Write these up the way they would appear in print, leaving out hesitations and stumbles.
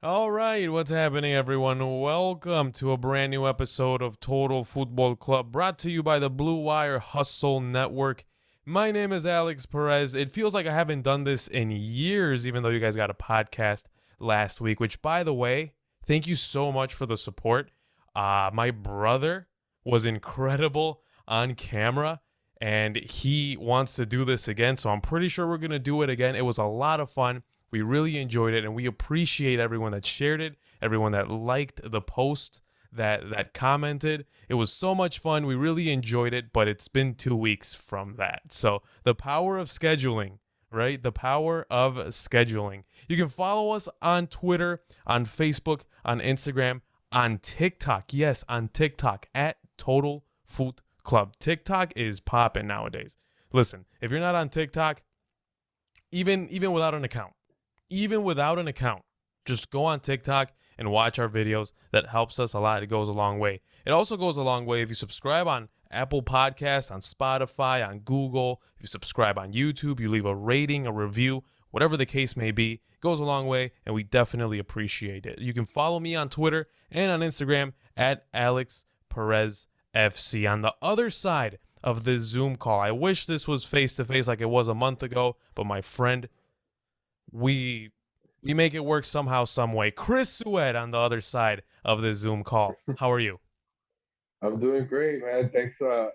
All right, what's happening, everyone? Welcome to a brand new episode of Total Football Club, brought to you by the Blue Wire Hustle Network. My name is Alex Perez. It feels like I haven't done this in years, even though you guys got a podcast last week, which, by the way, thank you so much for the support. My brother was incredible on camera, and he wants to do this again, so I'm pretty sure we're going to do it again. It was a lot of fun. We really enjoyed it, and we appreciate everyone that shared it, everyone that liked the post, that commented. It was so much fun. We really enjoyed it, but it's been 2 weeks from that. So the power of scheduling, right? The power of scheduling. You can follow us on Twitter, on Facebook, on Instagram, on TikTok. Yes, on TikTok at Total Foot Club. TikTok is popping nowadays. Listen, if you're not on TikTok, even without an account, just go on TikTok and watch our videos. That helps us a lot. It goes a long way. It also goes a long way if you subscribe on Apple Podcasts, on Spotify, on Google. If you subscribe on YouTube, you leave a rating, a review, whatever the case may be. It goes a long way, and we definitely appreciate it. You can follow me on Twitter and on Instagram at Alex Perez FC. On the other side of this Zoom call, I wish this was face-to-face like it was a month ago, but my friend, we make it work somehow, some way. Chris Sued on the other side of this Zoom call. How are you? I'm doing great, man. Thanks for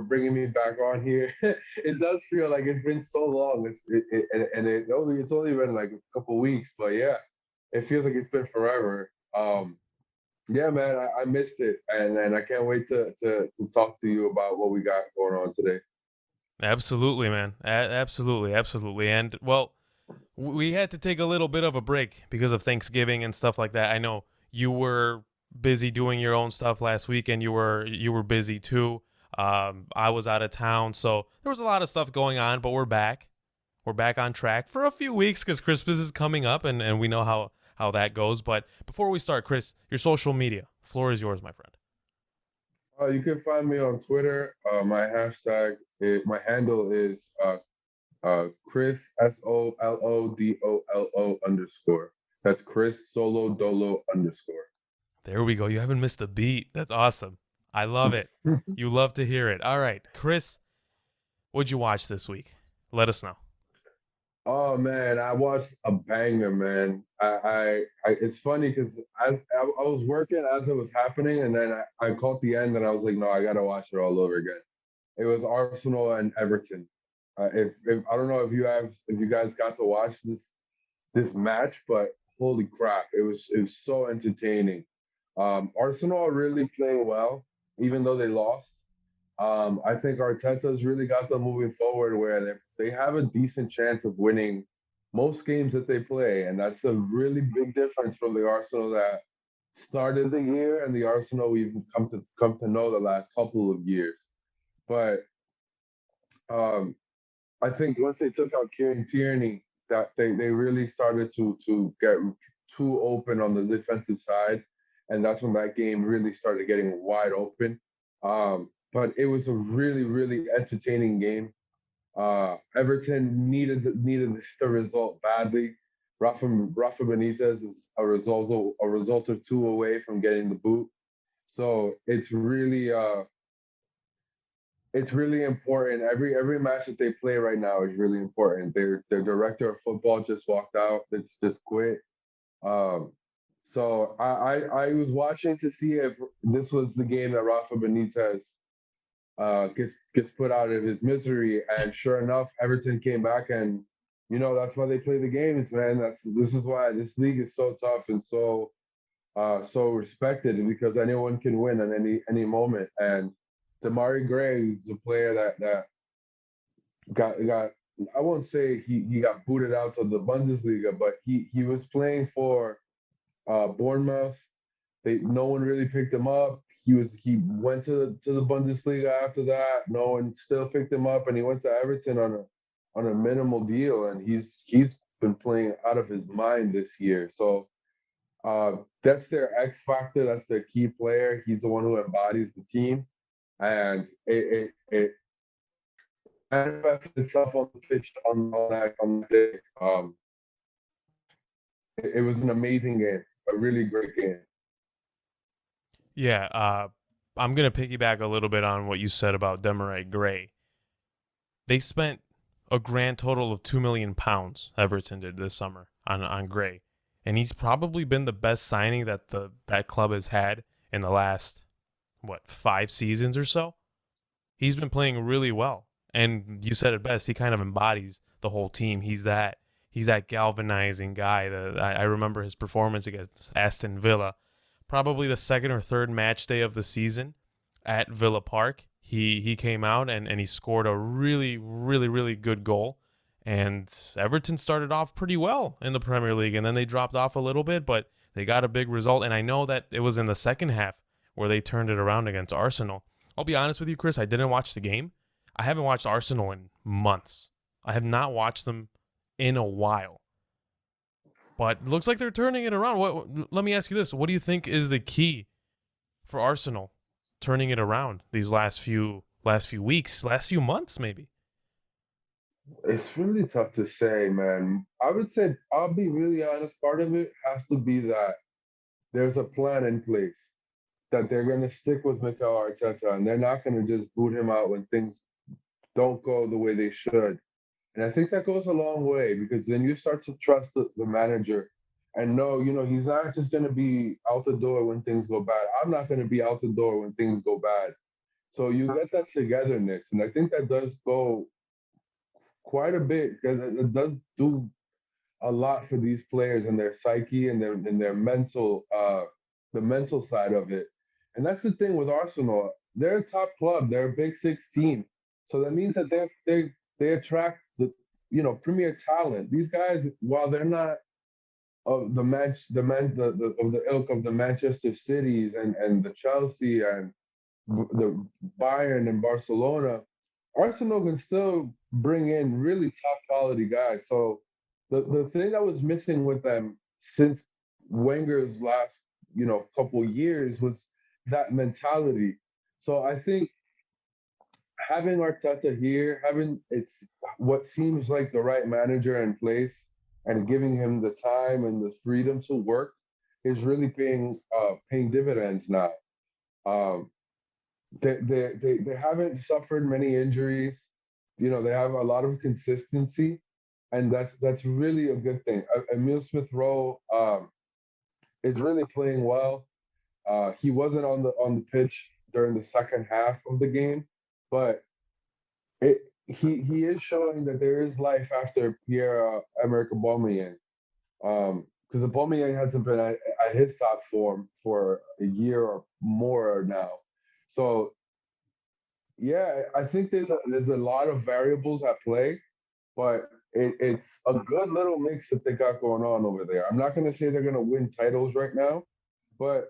bringing me back on here. It does feel like it's been so long. It's only been like a couple weeks, but yeah, it feels like it's been forever. Yeah, man, I missed it, and I can't wait to talk to you about what we got going on today. Absolutely, man. Absolutely. And well, we had to take a little bit of a break because of Thanksgiving and stuff like that. I know you were busy doing your own stuff last weekend. You were busy too. I was out of town, so there was a lot of stuff going on. But we're back. We're back on track for a few weeks because Christmas is coming up, and we know how that goes. But before we start, Chris, your social media floor is yours, my friend. You can find me on Twitter. My handle is Chris SOLODOLO underscore. That's Chris Solo Dolo underscore. There we go. You haven't missed a beat. That's awesome. I love it. You love to hear it. All right, Chris, what'd you watch this week? Let us know. Oh man, I watched a banger, man. It's funny because I was working as it was happening, and then I caught the end, and I was like, no, I gotta watch it all over again. It was Arsenal and Everton. If I don't know if you guys got to watch this match, but holy crap, it was so entertaining. Arsenal are really playing well, even though they lost. I think Arteta's really got them moving forward where they have a decent chance of winning most games that they play, and that's a really big difference from the Arsenal that started the year and the Arsenal we've come to know the last couple of years. But um, I think once they took out Kieran Tierney, that they really started to get too open on the defensive side, and that's when that game really started getting wide open. But it was a really entertaining game. Everton needed the result badly. Rafa Benitez is a result or two away from getting the boot, so it's really important. Every match that they play right now is really important. Their director of football just walked out. It's just quit. Um, so I was watching to see if this was the game that Rafa Benitez gets put out of his misery, and sure enough, Everton came back, and that's why they play the games, man. This is why this league is so tough and so respected because anyone can win at any moment. And Damari Gray is a player that got I won't say he got booted out of the Bundesliga, but he was playing for Bournemouth. No one really picked him up. He went to the Bundesliga after that. No one still picked him up, and he went to Everton on a minimal deal, and he's been playing out of his mind this year. So that's their X factor. That's their key player. He's the one who embodies the team, and it manifested itself on the pitch on that day. it was an amazing game, a really great game. Yeah, I'm gonna piggyback a little bit on what you said about Demarai Gray. They spent a grand total of £2 million. Everton did this summer on Gray, and he's probably been the best signing that that club has had in the last 5 seasons or so. He's been playing really well, and you said it best. He kind of embodies the whole team. He's that galvanizing guy. I remember his performance against Aston Villa, probably the second or third match day of the season at Villa Park. He came out and he scored a really, really, really good goal. And Everton started off pretty well in the Premier League, and then they dropped off a little bit, but they got a big result. And I know that it was in the second half where they turned it around against Arsenal. I'll be honest with you, Chris, I didn't watch the game. I haven't watched Arsenal in months. I have not watched them in a while. But it looks like they're turning it around. Let me ask you this. What do you think is the key for Arsenal turning it around these last few weeks, last few months maybe? It's really tough to say, man. I would say, I'll be really honest, part of it has to be that there's a plan in place, that they're going to stick with Mikel Arteta and they're not going to just boot him out when things don't go the way they should. And I think that goes a long way because then you start to trust the manager and know, he's not just going to be out the door when things go bad. I'm not going to be out the door when things go bad. So you get that togetherness. And I think that does go quite a bit because it does do a lot for these players and their psyche and their mental the mental side of it. And that's the thing with Arsenal. They're a top club. They're a Big Six team. So that means that they attract the premier talent. These guys, while they're not of of the ilk of the Manchester Cities and the Chelsea and the Bayern and Barcelona, Arsenal can still bring in really top quality guys. So the thing that was missing with them since Wenger's last couple years was that mentality. So I think having Arteta here, having it's what seems like the right manager in place, and giving him the time and the freedom to work is really paying dividends now. Um, they haven't suffered many injuries. They have a lot of consistency, and that's really a good thing. Emil Smith Rowe is really playing well. He wasn't on the pitch during the second half of the game, but he is showing that there is life after Pierre-Emerick Aubameyang. Because Aubameyang hasn't been at his top form for a year or more now. So yeah, I think there's a lot of variables at play, but it's a good little mix that they got going on over there. I'm not going to say they're going to win titles right now, but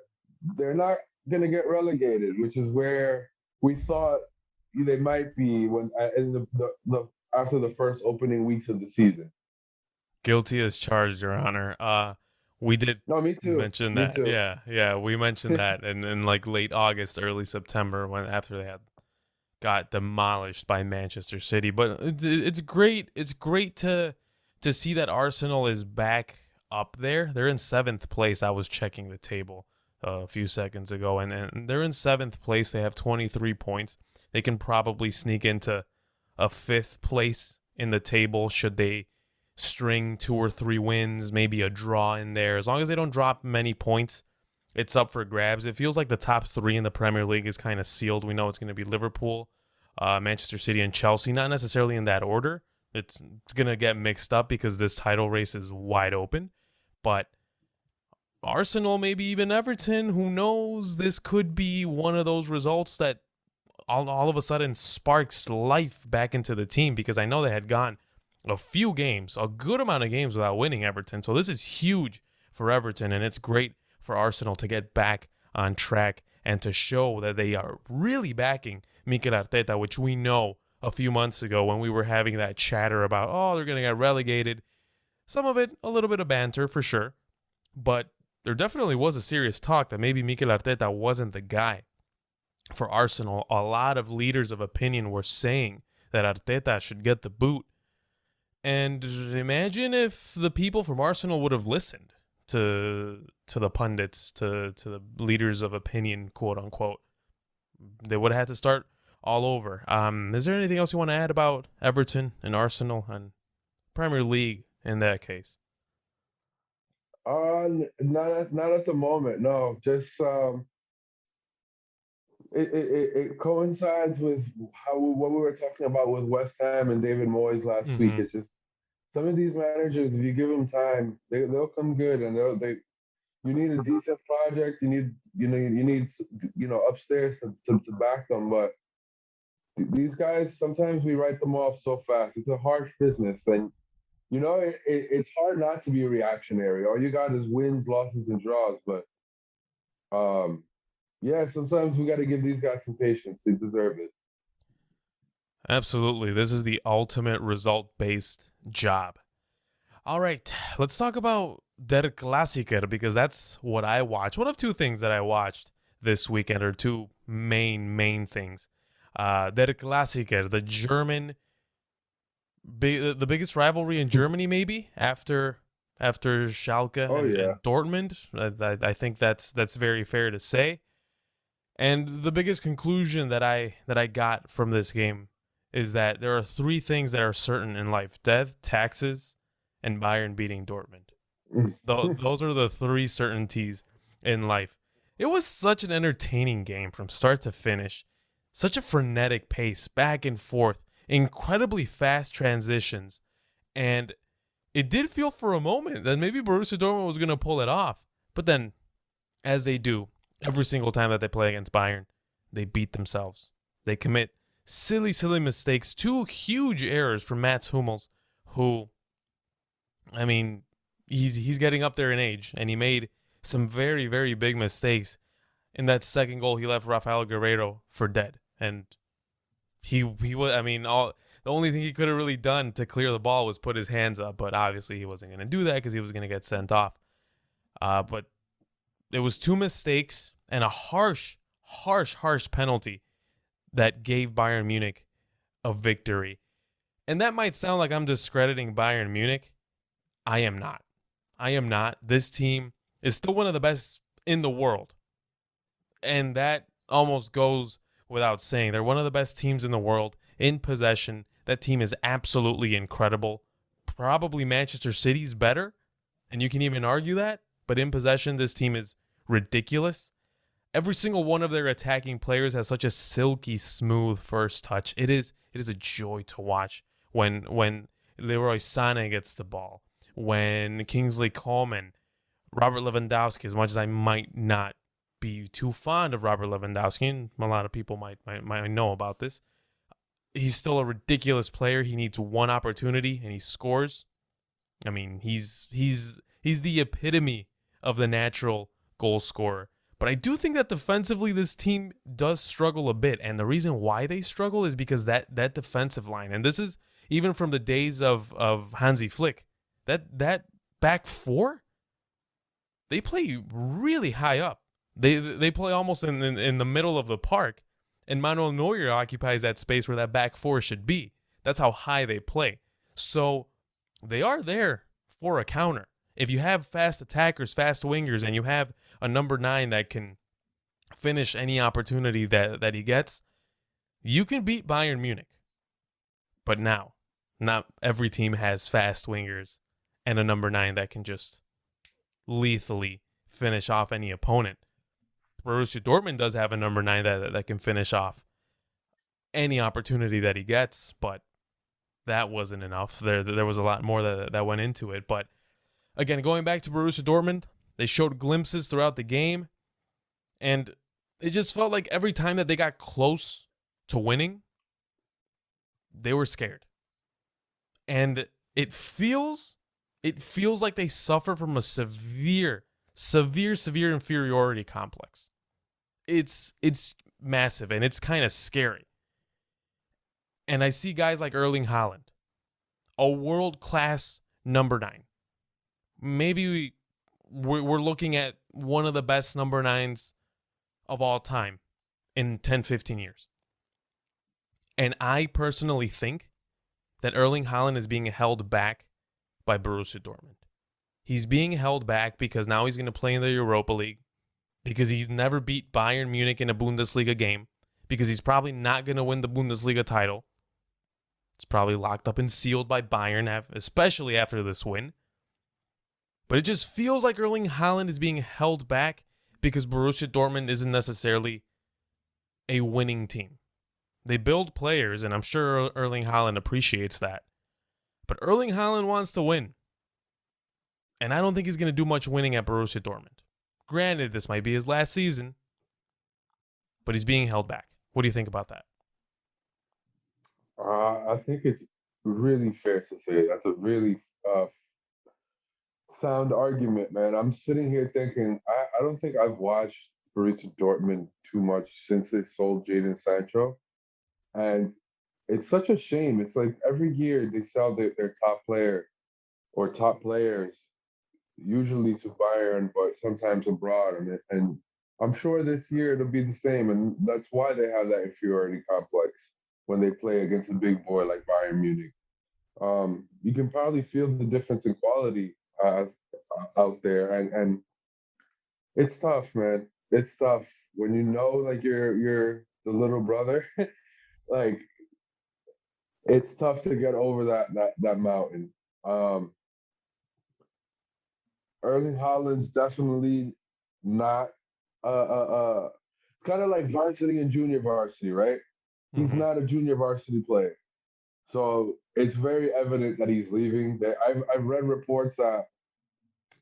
they're not going to get relegated, which is where we thought they might be when in the after the first opening weeks of the season. Guilty as charged, Your Honor. We did No, me too. mention Me that. too. Yeah, we mentioned that in like late August, early September, when after they had got demolished by Manchester City. But it's great. It's great to see that Arsenal is back up there. They're in seventh place. I was checking the table a few seconds ago, and they're in seventh place. They have 23 points. They can probably sneak into a fifth place in the table should they string 2 or 3 wins, maybe a draw in there. As long as they don't drop many points, it's up for grabs. It feels like the top 3 in the Premier League is kind of sealed. We know it's going to be Liverpool, Manchester City, and Chelsea. Not necessarily in that order. It's going to get mixed up because this title race is wide open. But Arsenal, maybe even Everton, who knows? This could be one of those results that all of a sudden sparks life back into the team, because I know they had gone a few games, a good amount of games without winning Everton. So this is huge for Everton, and it's great for Arsenal to get back on track and to show that they are really backing Mikel Arteta, which we know a few months ago when we were having that chatter about, oh, they're going to get relegated. Some of it, a little bit of banter for sure, but there definitely was a serious talk that maybe Mikel Arteta wasn't the guy for Arsenal. A lot of leaders of opinion were saying that Arteta should get the boot. And imagine if the people from Arsenal would have listened. to the pundits, to the leaders of opinion, quote unquote. They would have had to start all over. Is there anything else you want to add about Everton and Arsenal and Premier League in that case? Not at the moment. No, just it coincides with how what we were talking about with West Ham and David Moyes last week. Mm-hmm. It's just some of these managers, if you give them time, they'll come good, and they you need a decent project. You need upstairs to back them. But these guys, sometimes we write them off so fast. It's a harsh business, and it's hard not to be reactionary. All you got is wins, losses, and draws. But um, yeah, sometimes we got to give these guys some patience. They deserve it. Absolutely. This is the ultimate result-based job. All right, let's talk about Der Klassiker because that's what I watched. One of two things that I watched this weekend are two main things. Der Klassiker, the German, the biggest rivalry in Germany, maybe after Schalke and Dortmund. I think that's very fair to say. And the biggest conclusion that I got from this game is that there are three things that are certain in life: death, taxes, and Bayern beating Dortmund. Those are the three certainties in life. It was such an entertaining game from start to finish. Such a frenetic pace, back and forth, incredibly fast transitions. And it did feel for a moment that maybe Borussia Dortmund was going to pull it off. But then, as they do every single time that they play against Bayern, they beat themselves. They commit silly mistakes. Two huge errors from Mats Hummels, who, I mean, he's getting up there in age, and he made some very big mistakes. In that second goal, he left Rafael Guerreiro for dead, and he was. I mean, the only thing he could have really done to clear the ball was put his hands up, but obviously he wasn't going to do that because he was going to get sent off. But it was two mistakes and a harsh penalty that gave Bayern Munich a victory. And that might sound like I'm discrediting Bayern Munich. I am not. This team is still one of the best in the world. And that almost goes without saying. They're one of the best teams in the world in possession. That team is absolutely incredible. Probably Manchester City's better, and you can even argue that. But in possession, this team is ridiculous. Every single one of their attacking players has such a silky smooth first touch. It is a joy to watch when Leroy Sané gets the ball, when Kingsley Coman, Robert Lewandowski, as much as I might not be too fond of Robert Lewandowski, and a lot of people might know about this, he's still a ridiculous player. He needs one opportunity and he scores. I mean, he's the epitome of the natural goal scorer. But I do think that defensively this team does struggle a bit, and the reason why they struggle is because that defensive line, and this is even from the days of Hansi Flick, that back four, they play really high up. They play almost in the middle of the park, and Manuel Neuer occupies that space where that back four should be. That's how high they play. So they are there for a counter. If you have fast attackers, fast wingers, and you have a number 9 that can finish any opportunity that he gets, you can beat Bayern Munich. But now, not every team has fast wingers and a number 9 that can just lethally finish off any opponent. Borussia Dortmund does have a number 9 that can finish off any opportunity that he gets, but that wasn't enough. There was a lot more that went into it. But again, going back to Borussia Dortmund, they showed glimpses throughout the game, and it just felt like every time that they got close to winning, they were scared. And it feels like they suffer from a severe inferiority complex. It's massive, and it's kind of scary. And I see guys like Erling Haaland, a world-class number 9. Maybe we're looking at one of the best number 9s of all time in 10, 15 years. And I personally think that Erling Haaland is being held back by Borussia Dortmund. He's being held back because now he's going to play in the Europa League, because he's never beat Bayern Munich in a Bundesliga game, because he's probably not going to win the Bundesliga title. It's probably locked up and sealed by Bayern, especially after this win. But it just feels like Erling Haaland is being held back because Borussia Dortmund isn't necessarily a winning team. They build players, and I'm sure Erling Haaland appreciates that. But Erling Haaland wants to win. And I don't think he's going to do much winning at Borussia Dortmund. Granted, this might be his last season, but he's being held back. What do you think about that? I think it's really fair to say that's a really sound argument, man. I'm sitting here thinking, I don't think I've watched Borussia Dortmund too much since they sold Jadon Sancho. And it's such a shame. It's like every year they sell their top player or top players, usually to Bayern, but sometimes abroad. And I'm sure this year it'll be the same. And that's why they have that inferiority complex when they play against a big boy like Bayern Munich. You can probably feel the difference in quality out there, and it's tough, man. It's tough when you know like you're the little brother. Like it's tough to get over that mountain. Um, Erling Haaland's definitely not kind of like varsity and junior varsity, right? He's Mm-hmm. not a junior varsity player. So it's very evident that he's leaving. I've read reports that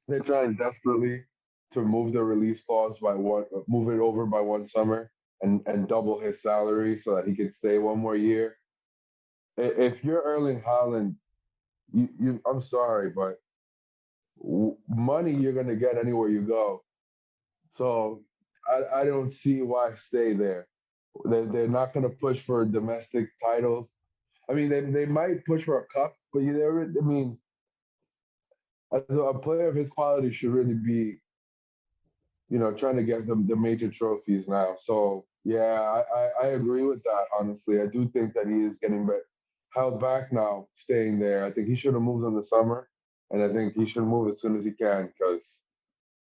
they're trying desperately to move the release clause by move it over by one summer and double his salary so that he can stay one more year. If you're Erling Haaland, I'm sorry, but money you're gonna get anywhere you go. So I don't see why stay there. They're not gonna push for domestic titles. I mean, they might push for a cup, but I mean, a player of his quality should really be, trying to get the major trophies now. So yeah, I agree with that. Honestly, I do think that he is getting held back now, staying there. I think he should have moved in the summer, and I think he should move as soon as he can because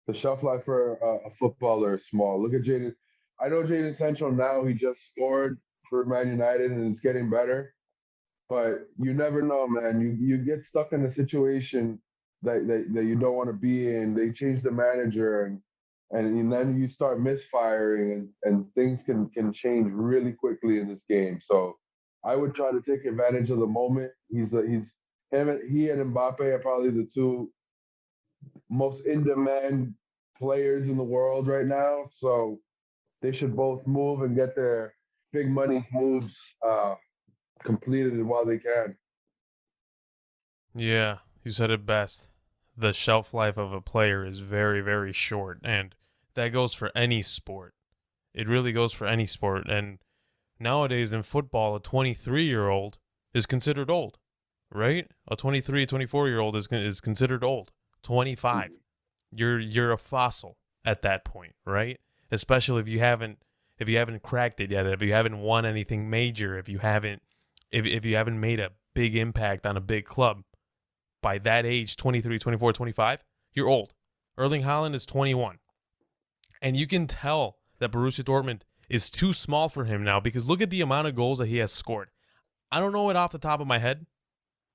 the shelf life for a footballer is small. Look at Jaden. I know Jaden Sancho now. He just scored for Man United, and it's getting better. But you never know, man. You get stuck in a situation that you don't want to be in. They change the manager, and then you start misfiring, and things can change really quickly in this game. So I would try to take advantage of the moment. He and Mbappe are probably the two most in demand players in the world right now. So they should both move and get their big money moves completed while they can. Yeah, you said it best. The shelf life of a player is very, very short, and that goes for any sport. It really goes for any sport. And nowadays in football, a 23-year-old is considered old, right? A 23, 24-year-old is considered old. 25, you're a fossil at that point, right? Especially if you haven't cracked it yet, if you haven't won anything major, if you haven't made a big impact on a big club. By that age, 23, 24, 25, you're old. Erling Haaland is 21. And you can tell that Borussia Dortmund is too small for him now because look at the amount of goals that he has scored. I don't know it off the top of my head,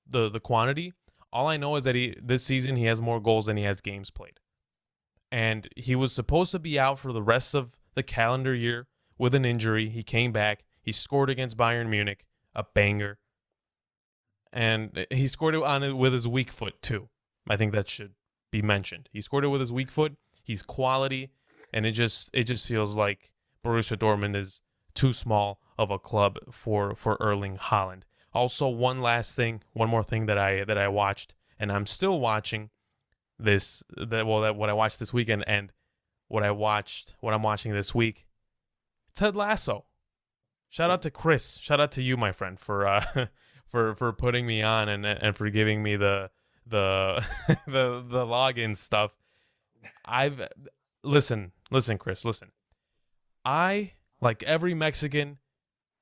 the quantity. All I know is that this season he has more goals than he has games played. And he was supposed to be out for the rest of the calendar year with an injury. He came back. He scored against Bayern Munich, a banger. And he scored it on it with his weak foot too. I think that should be mentioned. He scored it with his weak foot. He's quality, and it just feels like Borussia Dortmund is too small of a club for Erling Haaland. Also, one more thing that I watched, and I'm still watching what I watched this weekend, and what I'm watching this week. Ted Lasso. Shout out to Chris. Shout out to you, my friend, for for putting me on and for giving me the the login stuff. I've listen, Chris, listen. I, like every Mexican,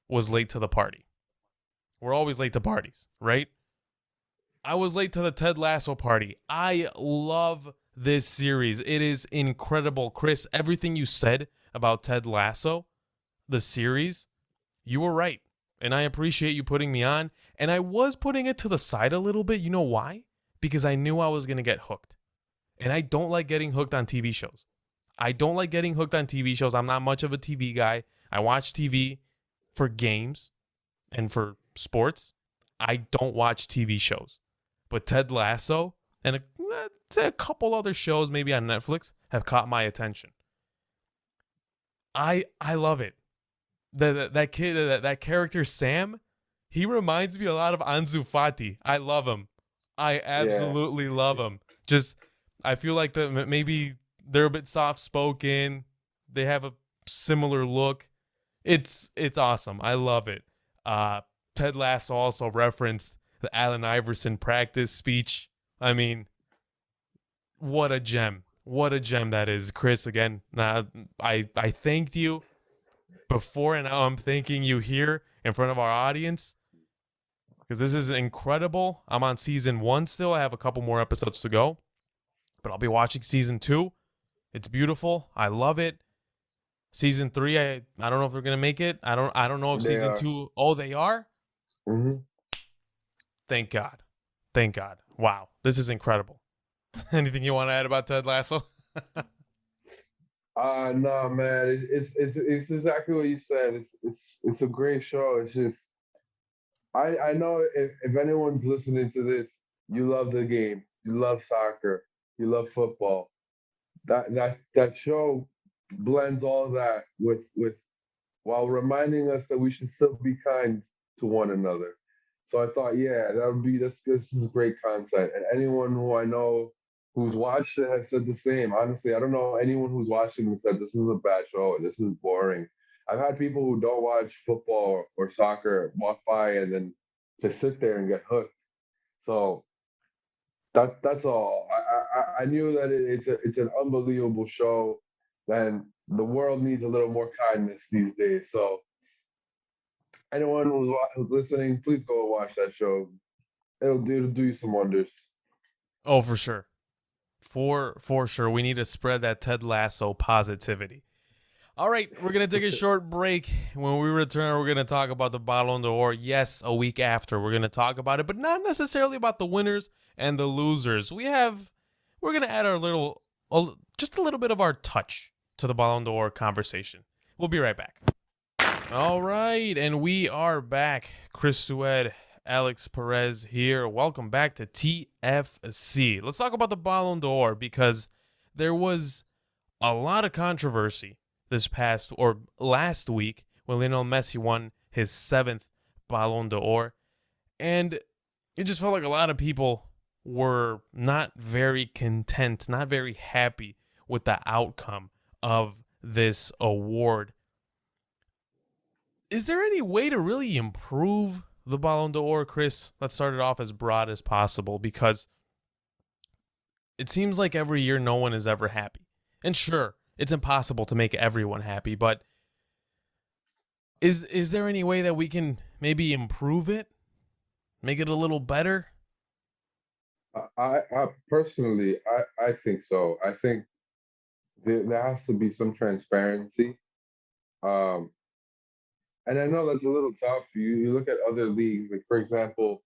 was late to the party. We're always late to parties, right? I was late to the Ted Lasso party. I love this series. It is incredible. Chris, everything you said about Ted Lasso, the series, you were right. And I appreciate you putting me on. And I was putting it to the side a little bit. You know why? Because I knew I was going to get hooked. And I don't like getting hooked on TV shows. I don't like getting hooked on TV shows. I'm not much of a TV guy. I watch TV for games and for sports. I don't watch TV shows. But Ted Lasso and a couple other shows maybe on Netflix have caught my attention. I love it. That kid, that character Sam, he reminds me a lot of Ansu Fati. I love him. I Yeah. absolutely love him. Just I feel like maybe they're a bit soft spoken. They have a similar look. It's awesome. I love it. Ted Lasso also referenced the Allen Iverson practice speech. I mean, what a gem. What a gem that is. Chris, again, I thanked you before, and now I'm thanking you here in front of our audience because this is incredible. I'm on season 1 still. I have a couple more episodes to go, but I'll be watching season 2. It's beautiful. I love it. Season 3, I don't know if they're gonna make it. I don't know if They season are. 2. Oh, they are. Mm-hmm. Thank God. Thank God. Wow, this is incredible. Anything you want to add about Ted Lasso? No, man. It's exactly what you said. It's a great show. It's just I know if anyone's listening to this, you love the game, you love soccer, you love football. That show blends all that with while reminding us that we should still be kind to one another. So I thought, yeah, that would be this is great content. And anyone who I know who's watched it has said the same. Honestly, I don't know anyone who's watching and said this is a bad show, this is boring. I've had people who don't watch football or soccer walk by and then just sit there and get hooked. So that's all. I knew that it's an unbelievable show, and the world needs a little more kindness these days. So anyone who's listening, please go watch that show. It'll do you some wonders. Oh, for sure. For sure. We need to spread that Ted Lasso positivity. All right, we're going to take a short break. When we return, we're going to talk about the Ballon d'Or. Yes, a week after, we're going to talk about it, but not necessarily about the winners and the losers. We're going to add just a little bit of our touch to the Ballon d'Or conversation. We'll be right back. All right, and we are back. Chris Sued, Alex Perez here. Welcome back to TFC. Let's talk about the Ballon d'Or because there was a lot of controversy this past or last week when Lionel Messi won his 7th Ballon d'Or. And it just felt like a lot of people were not very content, not very happy with the outcome of this award. Is there any way to really improve the Ballon d'Or, Chris? Let's start it off as broad as possible because it seems like every year no one is ever happy. And sure, it's impossible to make everyone happy, but is there any way that we can maybe improve it? Make it a little better? I personally, I think so. I think there has to be some transparency. Um, and I know that's a little tough. You look at other leagues, like for example,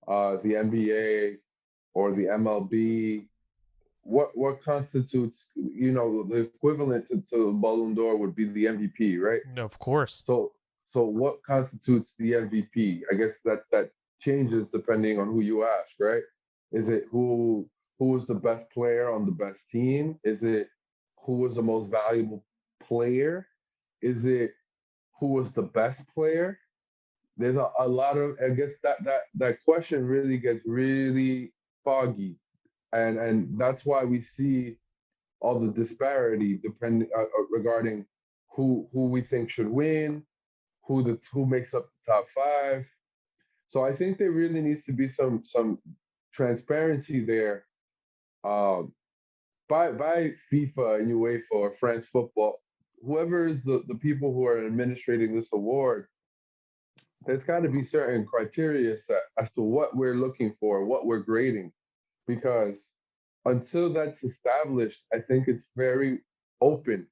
the NBA or the MLB. What constitutes, the equivalent to Ballon d'Or would be the MVP, right? Of course. So what constitutes the MVP? I guess that changes depending on who you ask, right? Is it who was the best player on the best team? Is it who was the most valuable player? Is it who was the best player? There's a lot of, I guess that question really gets really foggy, and that's why we see all the disparity depending regarding who we think should win, who makes up the top five. So I think there really needs to be some transparency there, um, by FIFA and UEFA or France Football, whoever is the people who are administrating this award. there's got to be certain criteria set as to what we're looking for, what we're grading, because until that's established, I think it's very open.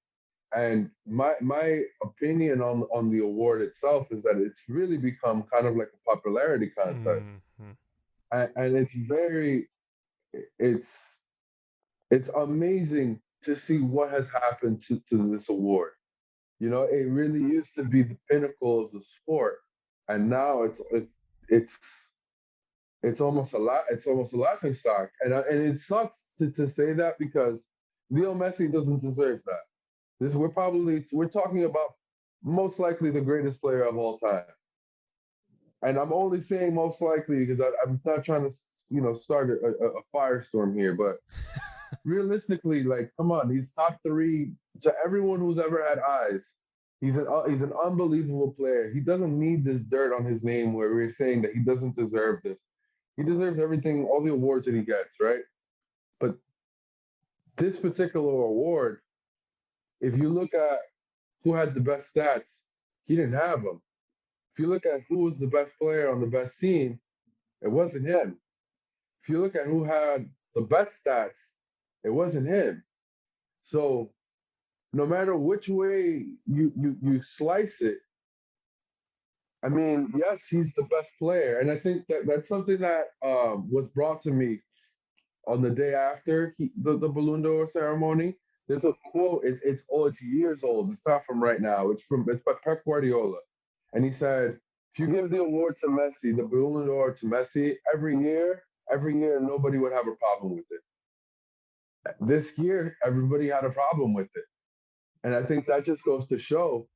And my opinion on the award itself is that it's really become kind of like a popularity contest, Mm-hmm. and it's it's amazing to see what has happened to this award. You know, it really used to be the pinnacle of the sport, and now it's it's almost a lot. It's almost a laughing stock, and it sucks to say that because Leo Messi doesn't deserve that. This we're talking about most likely the greatest player of all time, and I'm only saying most likely because I'm not trying to start a firestorm here, but realistically, like, come on, he's top three to everyone who's ever had eyes. He's an unbelievable player. He doesn't need this dirt on his name where we're saying that he doesn't deserve this. He deserves everything, all the awards that he gets, right? But this particular award, if you look at who had the best stats, he didn't have them. If you look at who was the best player on the best team, it wasn't him. If you look at who had the best stats, it wasn't him. So no matter which way you slice it, I mean, yes, he's the best player, and I think that that's something that was brought to me on the day after the Ballon d'Or ceremony. There's a quote. It's years old. It's not from right now. It's by Pep Guardiola, and he said, "If you give the award to Messi, the Ballon d'Or to Messi every year nobody would have a problem with it. This year, everybody had a problem with it, and I think that just goes to show.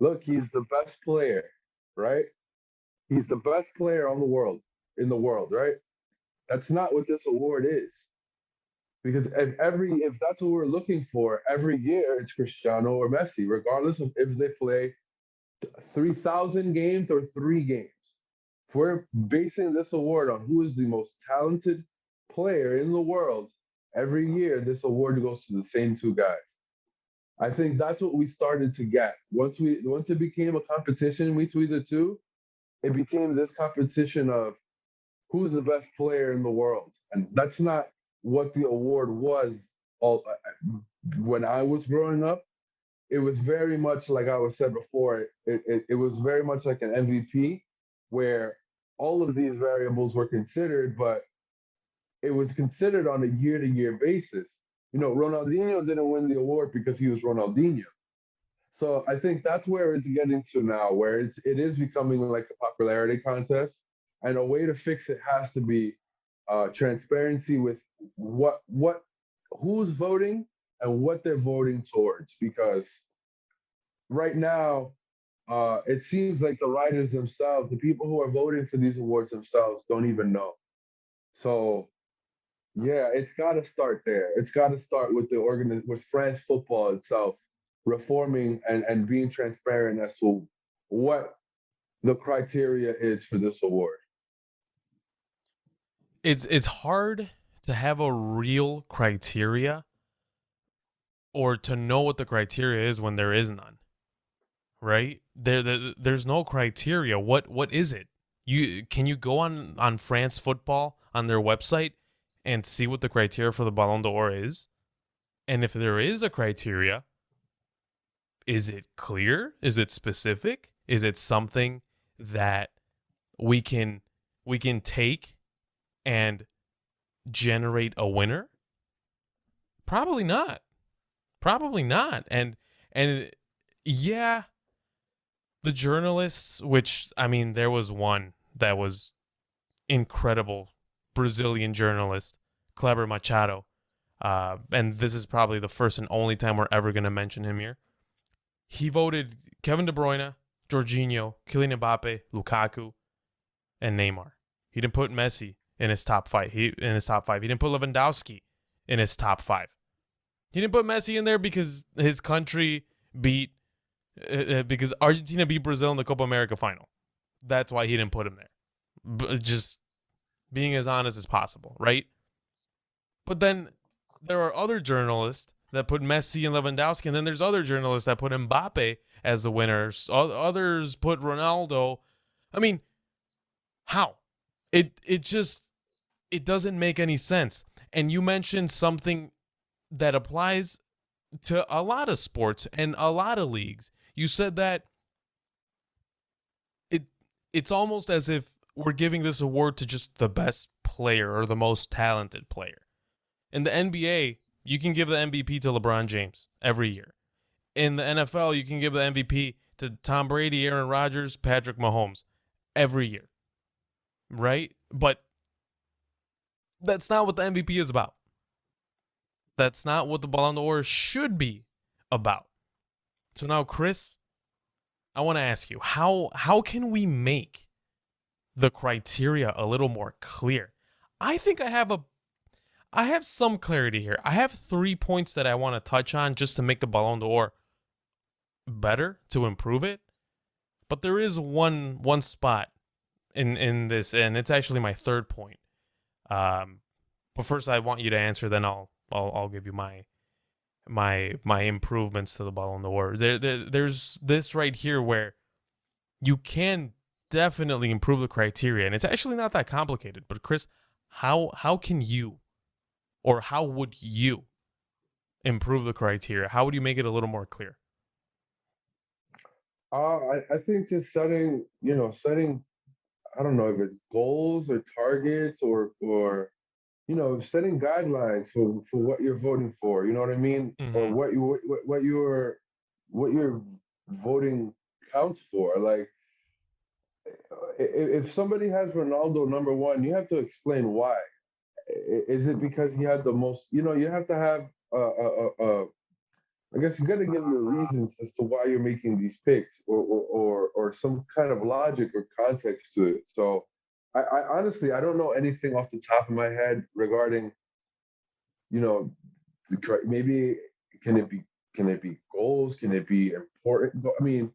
Look, he's the best player, right? He's the best player on the world in the world, right? That's not what this award is. Because if that's what we're looking for, every year it's Cristiano or Messi, regardless of if they play 3,000 games or 3 games. If we're basing this award on who is the most talented player in the world, every year this award goes to the same two guys. I think that's what we started to get. Once it became a competition between the two, it became this competition of who's the best player in the world, and that's not what the award was. All when I was growing up, it was very much like I was said before. It was very much like an MVP, where all of these variables were considered, but it was considered on a year-to-year basis. You know, Ronaldinho didn't win the award because he was Ronaldinho. So I think that's where it's getting to now, where it is becoming like a popularity contest, and a way to fix it has to be transparency with what who's voting and what they're voting towards. Because right now, it seems like the writers themselves, the people who are voting for these awards themselves, don't even know. So yeah, it's got to start there. It's got to start with with France football itself, reforming and being transparent as to what the criteria is for this award. It's hard to have a real criteria or to know what the criteria is when there is none. Right? There's no criteria. What is it? Can you go on France football on their website and see what the criteria for the Ballon d'Or is? And if there is a criteria, is it clear? Is it specific? Is it something that we can take and generate a winner? Probably not. Probably not. And yeah, the journalists, which I mean, there was one that was incredible, Brazilian journalist, Kleber Machado. And this is probably the first and only time we're ever going to mention him here. He voted Kevin De Bruyne, Jorginho, Kylian Mbappe, Lukaku, and Neymar. He didn't put Messi in his top five. He didn't put Lewandowski in his top five. He didn't put Messi in there because his country beat because Argentina beat Brazil in the Copa America final. That's why he didn't put him there. Just being as honest as possible, right? But then there are other journalists that put Messi and Lewandowski, and then there's other journalists that put Mbappe as the winners. Others put Ronaldo I mean, how? It doesn't make any sense. And you mentioned something that applies to a lot of sports and a lot of leagues. You said that it it's almost as if we're giving this award to just the best player or the most talented player. In the NBA, you can give the MVP to LeBron James every year. In the NFL, you can give the MVP to Tom Brady, Aaron Rodgers, Patrick Mahomes every year. Right? But that's not what the MVP is about. That's not what the Ballon d'Or should be about. So now, Chris, I want to ask you, how can we make the criteria a little more clear? I think I have some clarity here. I have 3 points that I want to touch on just to make the Ballon d'Or better, to improve it. But there is one spot in this, and it's actually my third point. But first, I want you to answer. Then I'll give you my improvements to the Ballon d'Or. There's this right here where you can definitely improve the criteria, and it's actually not that complicated. But Chris, how can you, or how would you improve the criteria? How would you make it a little more clear? I think just setting, I don't know if it's goals or targets or setting guidelines for what you're voting for. You know what I mean? Or Mm-hmm. what your voting counts for. Like if somebody has Ronaldo number one, you have to explain why. Is it because he had the most? You have to have I guess you got to give the reasons as to why you're making these picks, or some kind of logic or context to it. So, I honestly I don't know anything off the top of my head regarding you know maybe can it be can it be goals? Can it be important? I mean,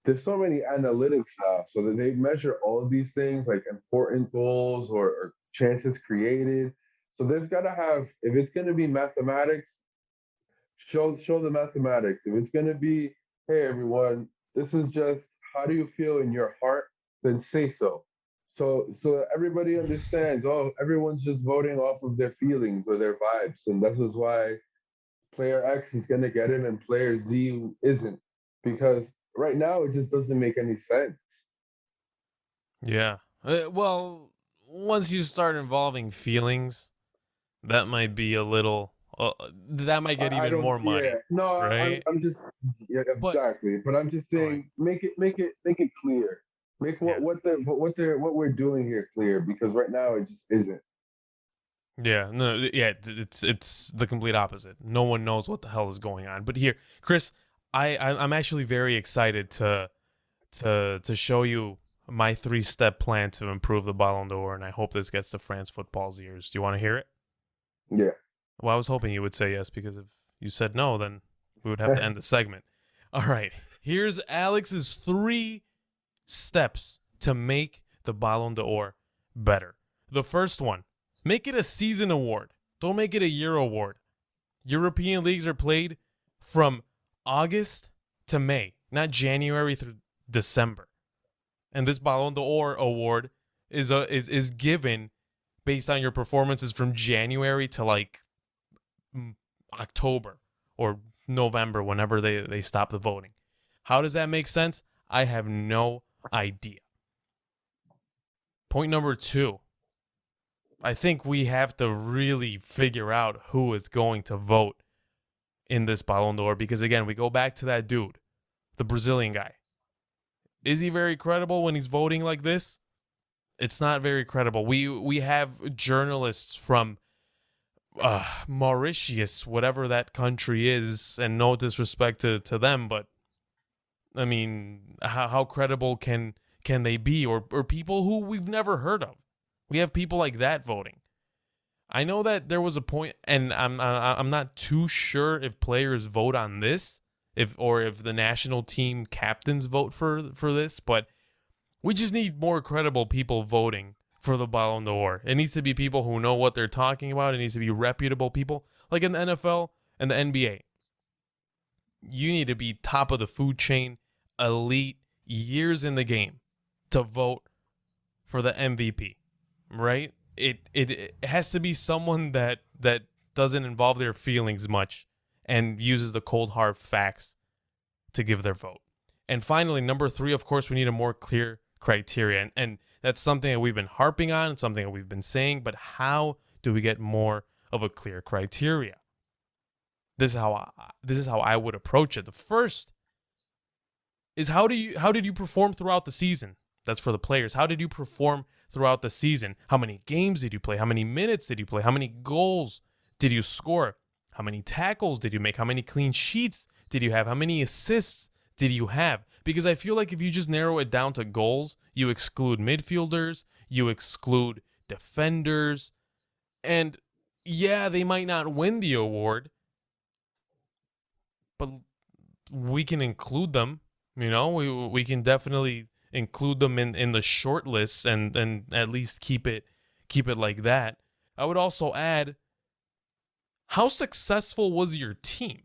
there's so many analytics now, so that they measure all of these things like important goals or chances created. So there's got to have, if it's going to be mathematics, show the mathematics. If it's gonna be, hey everyone, this is just how do you feel in your heart, then say so. So everybody understands. Oh, everyone's just voting off of their feelings or their vibes, and this is why player X is gonna get it and player Z isn't, because right now it just doesn't make any sense. Yeah. Well, once you start involving feelings, that might be a little. That might get I even don't. more Yeah. muddy, No. I'm. right? I'm just. Yeah. But Exactly. But I'm just all right. saying, make it clear. Make Yeah. what we're doing here clear, because right now it just isn't. Yeah, no, yeah, it's the complete opposite. No one knows what the hell is going on. But here, Chris, I'm actually very excited to show you my 3-step plan to improve the Ballon d'Or, and I hope this gets to France football's ears. Do you want to hear it? Yeah. Well, I was hoping you would say yes, because if you said no, then we would have to end the segment. All right, here's Alex's 3 steps to make the Ballon d'Or better. The first one, make it a season award. Don't make it a year award. European leagues are played from August to May, not January through December. And this Ballon d'Or award is given based on your performances from January to like October or November, whenever they stop the voting. How does that make sense? I have no idea. Point number 2. I think we have to really figure out who is going to vote in this Ballon d'Or, because again, we go back to that dude, the Brazilian guy. Is he very credible when he's voting like this? It's not very credible. We have journalists from Mauritius, whatever that country is, and no disrespect to them, but I mean, how credible can they be, or people who we've never heard of? We have people like that voting. I know that there was a point, and I'm not too sure if players vote on this, if the national team captains vote for this, but we just need more credible people voting for the Ballon d'Or. It needs to be people who know what they're talking about. It needs to be reputable people, like in the NFL and the NBA. You need to be top of the food chain, elite, years in the game to vote for the MVP, right? It has to be someone that doesn't involve their feelings much and uses the cold hard facts to give their vote. And finally, number 3, of course, we need a more clear criteria. And that's something that we've been harping on, it's something that we've been saying, but how do we get more of a clear criteria? This is how I would approach it. The first is how did you perform throughout the season? That's for the players. How did you perform throughout the season? How many games did you play? How many minutes did you play? How many goals did you score? How many tackles did you make? How many clean sheets did you have? How many assists did you have? Because I feel like if you just narrow it down to goals, you exclude midfielders, you exclude defenders, and yeah, they might not win the award, but we can include them. We can definitely include them in the short list and at least keep it like that. I would also add, how successful was your team?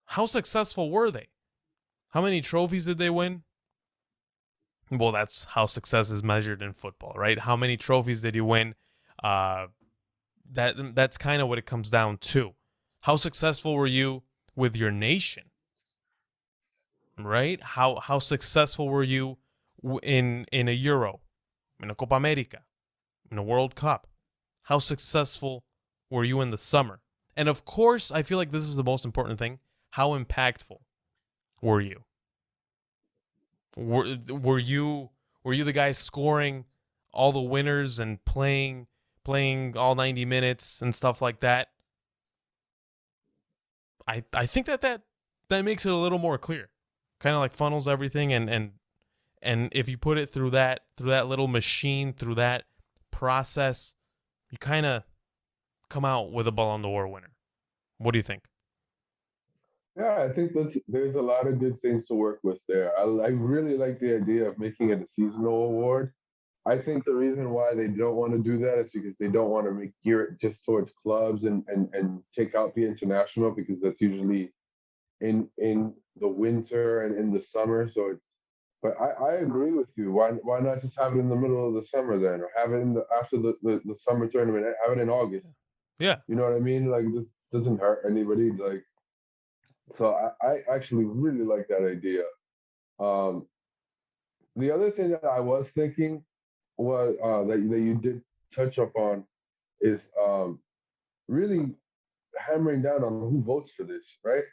How successful were they? How many trophies did they win? Well, that's how success is measured in football, right? How many trophies did you win? That's kind of what it comes down to. How successful were you with your nation? Right? How successful were you in a Euro, in a Copa America, in a World Cup? How successful were you in the summer? And of course, I feel like this is the most important thing. How impactful were you? Were you the guy scoring all the winners and playing all 90 minutes and stuff like that? I think that makes it a little more clear. Kind of like funnels everything, and if you put it through that little machine, through that process, you kind of come out with a Ballon d'Or winner. What do you think? Yeah, I think there's a lot of good things to work with there. I really like the idea of making it a seasonal award. I think the reason why they don't want to do that is because they don't want to gear it just towards clubs and take out the international, because that's usually in the winter and in the summer. So it's, but I agree with you. Why not just have it in the middle of the summer then, or have it in the after the summer tournament? Have it in August. Yeah. You know what I mean? Like, this doesn't hurt anybody. Like, so I actually really like that idea. Um, the other thing that I was thinking was that you did touch upon is really hammering down on who votes for this, right?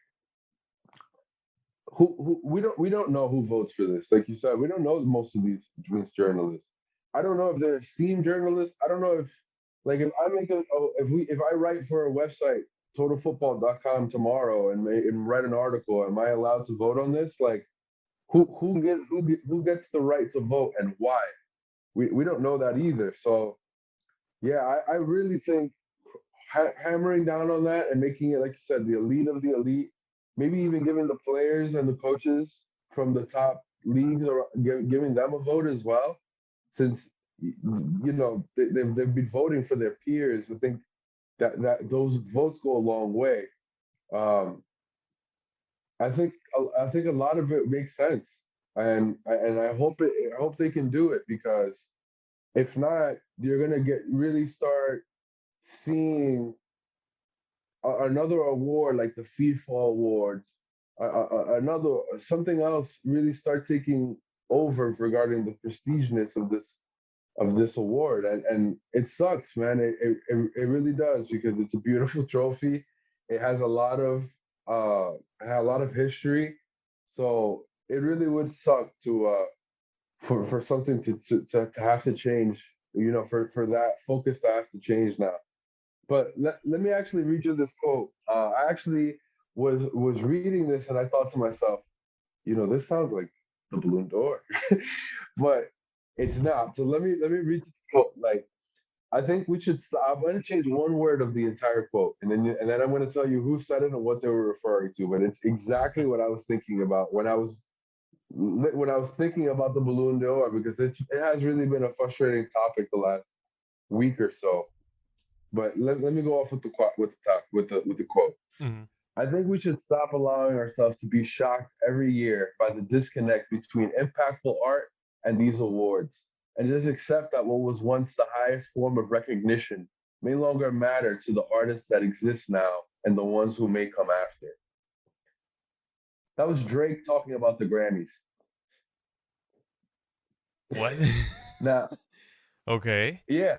Who we don't know who votes for this. Like you said, we don't know most of these journalists. I don't know if they're esteemed journalists. I don't know if, like, if I make a oh, if I write for a website, totalfootball.com, tomorrow, and write an article, am I allowed to vote on this? Like, who gets the right to vote and why? We don't know that either. So yeah, I really think hammering down on that and making it, like you said, the elite of the elite, maybe even giving the players and the coaches from the top leagues, or giving them a vote as well, since they've been voting for their peers. I think that those votes go a long way. Um, I think a lot of it makes sense, and I hope they can do it, because if not, you're gonna get really start seeing another award like the FIFA awards, another something else really start taking over regarding the prestigeness of this award, and it sucks, man. It really does, because it's a beautiful trophy. It has it had a lot of history, so it really would suck to for something to have to change. For that focus to have to change now. But let me actually read you this quote. I actually was reading this, and I thought to myself, this sounds like the Balloon d'Or, but it's not. So let me read the quote. Like, I think we should stop. I'm going to change one word of the entire quote, and then I'm going to tell you who said it and what they were referring to. But it's exactly what I was thinking about when I was thinking about the Balloon d'Or, because it has really been a frustrating topic the last week or so. But let me go off with the quote. Mm-hmm. I think we should stop allowing ourselves to be shocked every year by the disconnect between impactful art and these awards, and just accept that what was once the highest form of recognition may longer matter to the artists that exist now and the ones who may come after. That was Drake talking about the Grammys. What? Now, Okay. yeah,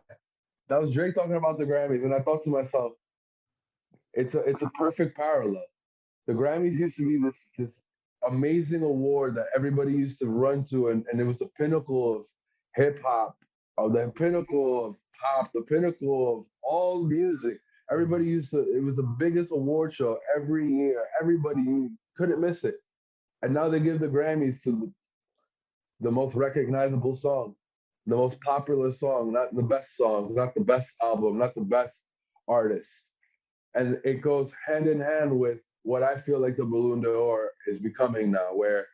that was Drake talking about the Grammys, and I thought to myself, it's a perfect parallel. The Grammys used to be this amazing award that everybody used to run to, and it was the pinnacle of hip hop, or the pinnacle of pop, the pinnacle of all music. Everybody used to. It was the biggest award show every year. Everybody you couldn't miss it. And now they give the Grammys to the most recognizable song, the most popular song, not the best songs, not the best album, not the best artist. And it goes hand in hand with what I feel like the Ballon d'Or is becoming now, where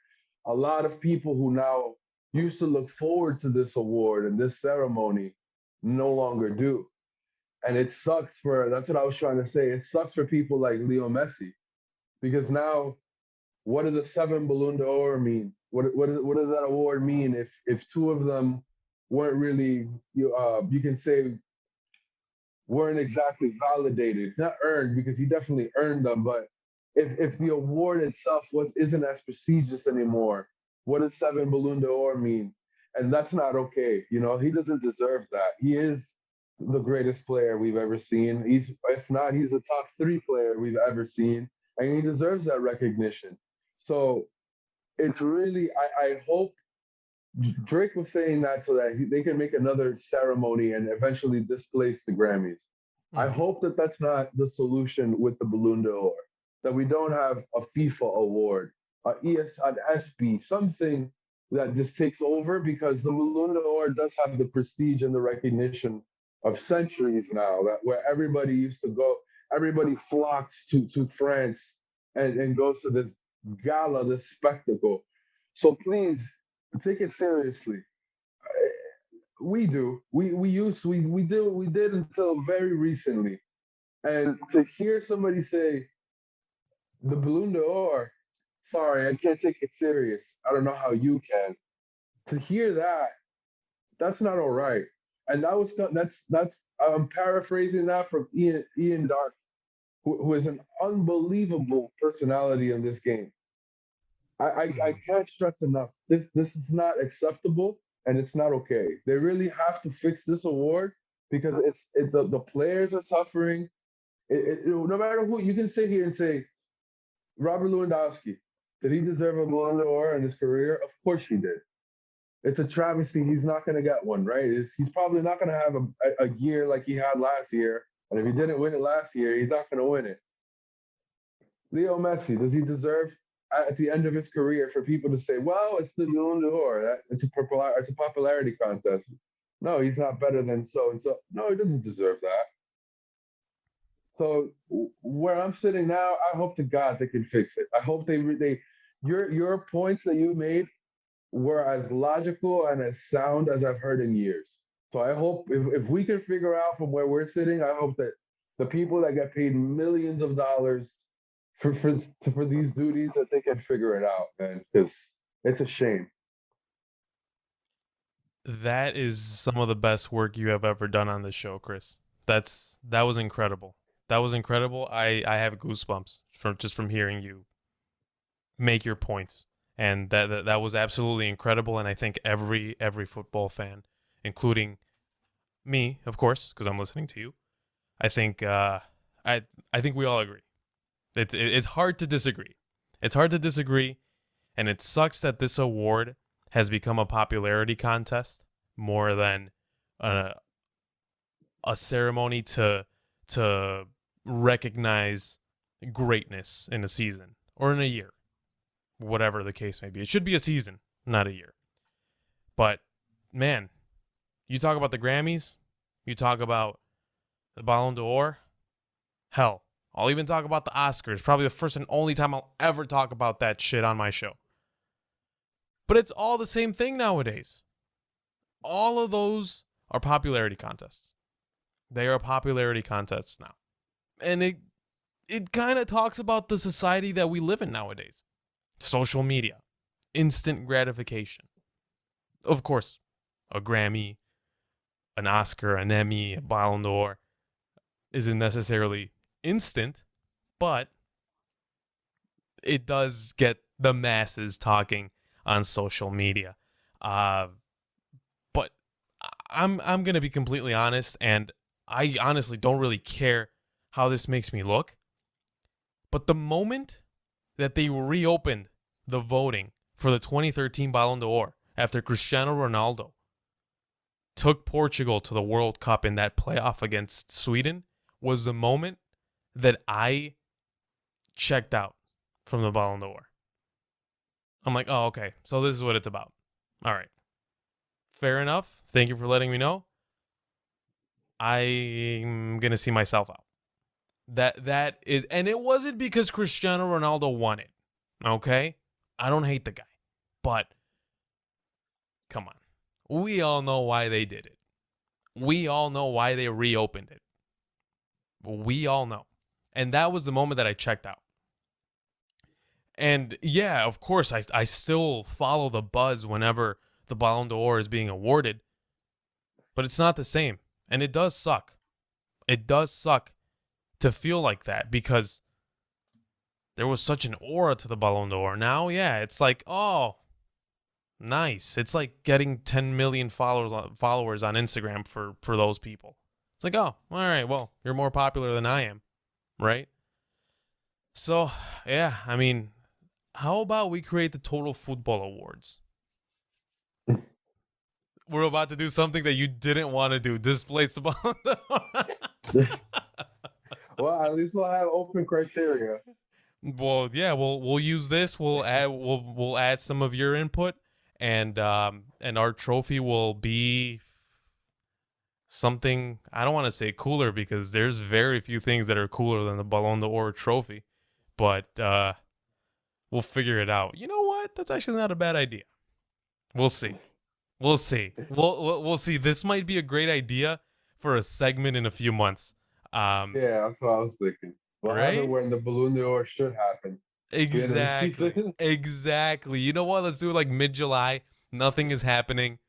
a lot of people who now used to look forward to this award and this ceremony no longer do. And it sucks for, that's what I was trying to say. It sucks for people like Leo Messi, because now what does the seven Ballon d'Or mean? What does that award mean if two of them weren't really, you can say, weren't exactly validated, not earned, because he definitely earned them, but if the award itself isn't as prestigious anymore, what does seven Ballon d'Or mean? And that's not okay. He doesn't deserve that. He is the greatest player we've ever seen. He's, if not, he's the top three player we've ever seen, and he deserves that recognition. So it's really, I hope Drake was saying that so that they can make another ceremony and eventually displace the Grammys. I Hmm. hope that that's not the solution with the Ballon d'Or, that we don't have a FIFA award, an SB, something that just takes over, because the Ballon d'Or does have the prestige and the recognition of centuries now, that where everybody used to go, everybody flocks to France and goes to this gala, this spectacle. So please take it seriously. We do. We did until very recently. And to hear somebody say the Ballon d'Or, sorry, I can't take it serious. I don't know how you can. To hear that, that's not all right. And that's I'm paraphrasing that from Ian Dark, who is an unbelievable personality in this game. I Hmm. can't stress enough. This is not acceptable, and it's not okay. They really have to fix this award, because the players are suffering. No matter who, you can sit here and say Robert Lewandowski, did he deserve a Ballon d'Or in his career? Of course he did. It's a travesty. He's not going to get one, right? He's probably not going to have a year like he had last year. And if he didn't win it last year, he's not going to win it. Leo Messi, does he deserve at the end of his career for people to say, "Well, it's the Ballon d'Or. It's a popularity contest." No, he's not better than so and so. No, he doesn't deserve that. So where I'm sitting now, I hope to God they can fix it. I hope they your points that you made were as logical and as sound as I've heard in years. So I hope if we can figure out from where we're sitting, I hope that the people that get paid millions of dollars for these duties, that they can figure it out, man. Because it's a shame. That is some of the best work you have ever done on this show, Chris. That was incredible. That was incredible. I have goosebumps from hearing you make your points, and that was absolutely incredible. And I think every football fan, including me, of course, because I'm listening to you, I think I think we all agree. It's hard to disagree. It's hard to disagree, and it sucks that this award has become a popularity contest more than a, a ceremony to recognize greatness in a season or in a year, whatever the case may be. It should be a season, not a year. But man, you talk about the Grammys, you talk about the Ballon d'Or, hell, I'll even talk about the Oscars. Probably the first and only time I'll ever talk about that shit on my show. But it's all the same thing nowadays. All of those are popularity contests. They are popularity contests now. And it kind of talks about the society that we live in nowadays. Social media, instant gratification. Of course, a Grammy, an Oscar, an Emmy, a Ballon d'Or isn't necessarily instant, but it does get the masses talking on social media. Uh, but I'm gonna be completely honest, and I honestly don't really care how this makes me look. But the moment that they reopened the voting for the 2013 Ballon d'Or after Cristiano Ronaldo took Portugal to the World Cup in that playoff against Sweden was the moment that I checked out from the Ballon d'Or. I'm like, oh, okay, so this is what it's about. All right. Fair enough. Thank you for letting me know. I'm going to see myself out. That is, and it wasn't because Cristiano Ronaldo won it. Okay? I don't hate the guy. But come on. We all know why they did it. We all know why they reopened it. We all know. And that was the moment that I checked out. And yeah, of course, I still follow the buzz whenever the Ballon d'Or is being awarded. But it's not the same. And it does suck. It does suck to feel like that because there was such an aura to the Ballon d'Or. Now, yeah, it's like, oh, nice. It's like getting 10 million followers on Instagram for those people. It's like, oh, all right, well, you're more popular than I am, right? So, yeah, I mean, how about we create the Total Football Awards? We're about to do something that you didn't want to do. Displace the Ballon d'Or. Well, at least we'll have open criteria. Well, yeah, we'll use this. We'll add some of your input, and our trophy will be something. I don't want to say cooler because there's very few things that are cooler than the Ballon d'Or trophy, but we'll figure it out. You know what? That's actually not a bad idea. We'll see. We'll see. We'll see. This might be a great idea for a segment in a few months. Yeah, that's what I was thinking. We'll have it Right? when the Ballon d'Or should happen. Exactly. Exactly. You know what? Let's do it like mid-July. Nothing is happening.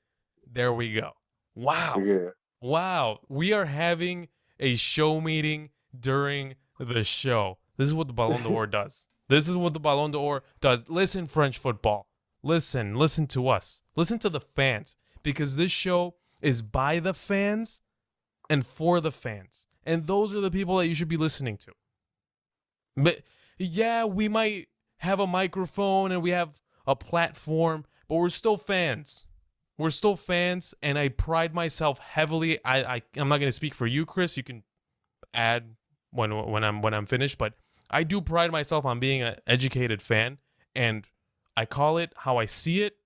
There we go. Wow. Yeah. Wow. We are having a show meeting during the show. This is what the Ballon d'Or does. This is what the Ballon d'Or does. Listen, French football. Listen to us. Listen to the fans. Because this show is by the fans and for the fans. And those are the people that you should be listening to. But yeah, we might have a microphone and we have a platform, but we're still fans. We're still fans, and I pride myself heavily. I'm not gonna speak for you, Chris. You can add when I'm finished, but I do pride myself on being an educated fan, and I call it how I see it,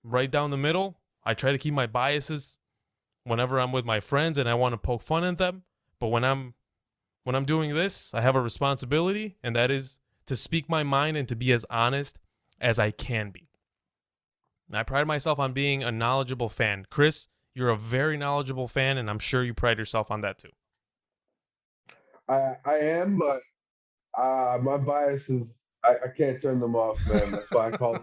right down the middle. I try to keep my biases whenever I'm with my friends and I want to poke fun at them, but when I'm doing this, I have a responsibility, and that is to speak my mind and to be as honest as I can be. I pride myself on being a knowledgeable fan. Chris, you're a very knowledgeable fan, and I'm sure you pride yourself on that too. I am, but my biases, I can't turn them off, man. That's why I call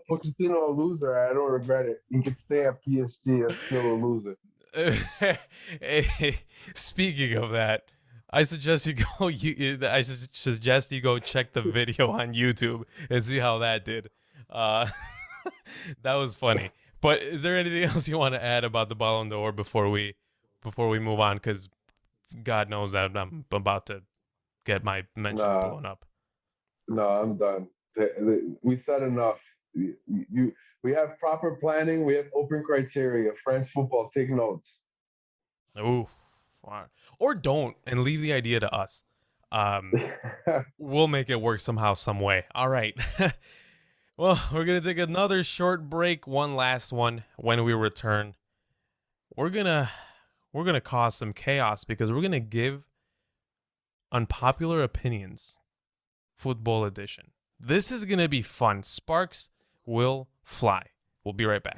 Pochettino a loser. I don't regret it. He can stay at PSG as still a loser. Speaking of that, I suggest you go. I suggest you go check the video on YouTube and see how that did. That was funny. But is there anything else you want to add about the Ballon d'Or before we move on? Because God knows that I'm about to get my mention blown up. No, I'm done. We said enough. We have proper planning. We have open criteria. French football, take notes. Oof. Or don't, and leave the idea to us. We'll make it work somehow, some way. All right. Well, we're going to take another short break, one last one. When we return, we're going to cause some chaos because we're going to give unpopular opinions, football edition. This is going to be fun. Sparks will fly. We'll be right back.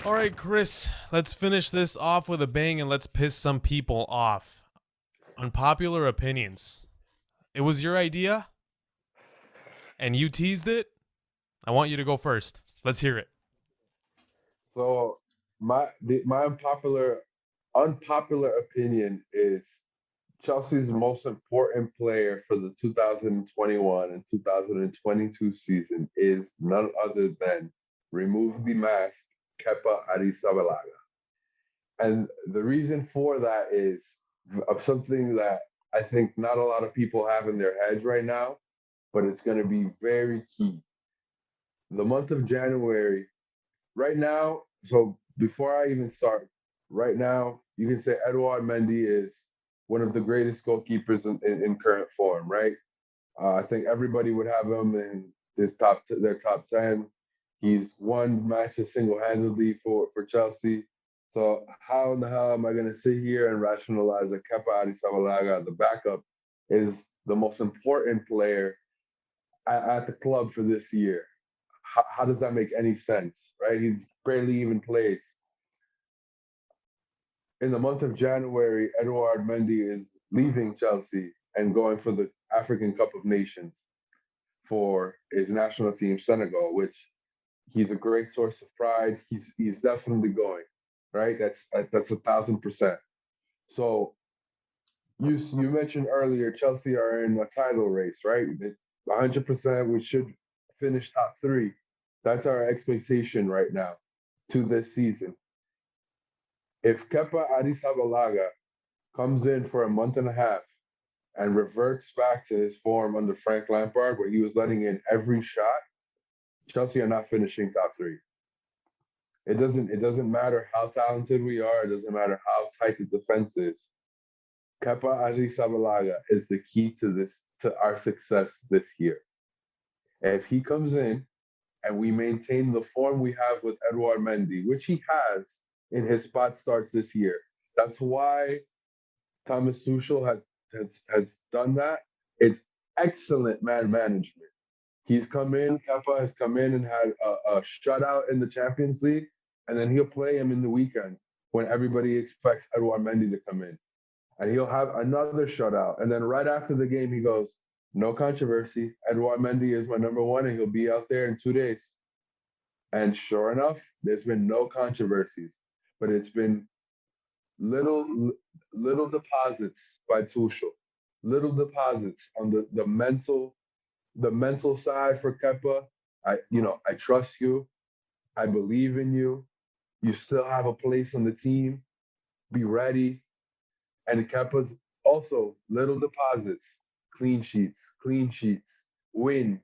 All right, Chris, let's finish this off with a bang and let's piss some people off. Unpopular opinions. It was your idea and you teased it. I want you to go first. Let's hear it. So my unpopular opinion is Chelsea's most important player for the 2021 and 2022 season is none other than remove the mask, Kepa Arrizabalaga. And the reason for that is of something that I think not a lot of people have in their heads right now, but it's going to be very key. The month of January, right now, so before I even start, right now, you can say Edouard Mendy is one of the greatest goalkeepers in current form, right? I think everybody would have him in their top 10. He's won matches single-handedly for Chelsea. So how in the hell am I going to sit here and rationalize that Kepa Arrizabalaga, the backup, is the most important player at the club for this year? How does that make any sense, right? He's barely even plays. In the month of January, Edouard Mendy is leaving Chelsea and going for the African Cup of Nations for his national team, Senegal, which he's a great source of pride. He's definitely going, right? That's 1,000%. So you mentioned earlier Chelsea are in a title race, right? 100%. We should finish top three. That's our expectation right now to this season. If Kepa Arrizabalaga comes in for a month and a half and reverts back to his form under Frank Lampard, where he was letting in every shot, Chelsea are not finishing top three. It doesn't matter how talented we are. It doesn't matter how tight the defense is. Kepa Arrizabalaga is the key to our success this year. If he comes in and we maintain the form we have with Edouard Mendy, which he has in his spot starts this year, that's why Thomas Tuchel has done that. It's excellent man management. He's come in, Kepa has come in and had a shutout in the Champions League, and then he'll play him in the weekend when everybody expects Edouard Mendy to come in. And he'll have another shutout. And then right after the game, he goes, no controversy. Edouard Mendy is my number one, and he'll be out there in 2 days. And sure enough, there's been no controversies, but it's been little little deposits by Tuchel, little deposits on the mental side for Kepa. I trust you. I believe in you. You still have a place on the team. Be ready. And Kepa's also little deposits, clean sheets, wins.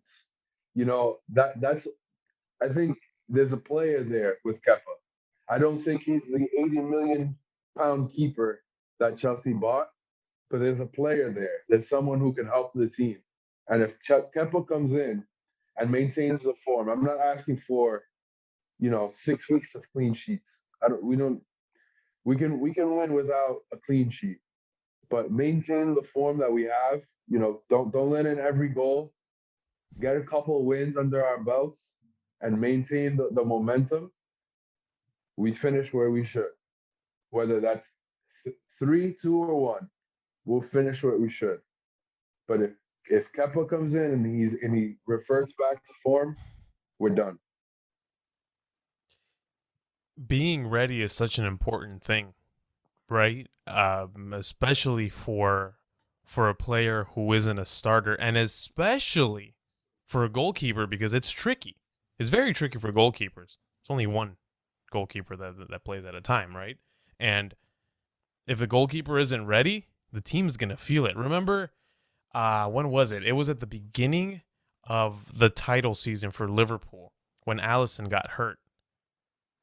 That's. I think there's a player there with Kepa. I don't think he's the 80 million pound keeper that Chelsea bought, but there's a player there. There's someone who can help the team. And if Kepa comes in and maintains the form, I'm not asking for 6 weeks of clean sheets. I don't. We don't. We can win without a clean sheet, but maintain the form that we have. Don't let in every goal. Get a couple of wins under our belts and maintain the momentum. We finish where we should. Whether that's 3, 2, or 1, we'll finish where we should. But if Kepa comes in and he reverts back to form, we're done. Being ready is such an important thing, right? Especially for a player who isn't a starter, and especially for a goalkeeper because it's tricky. It's very tricky for goalkeepers. It's only one goalkeeper that plays at a time, right? And if the goalkeeper isn't ready, the team's gonna feel it. Remember, when was it? It was at the beginning of the title season for Liverpool when Alisson got hurt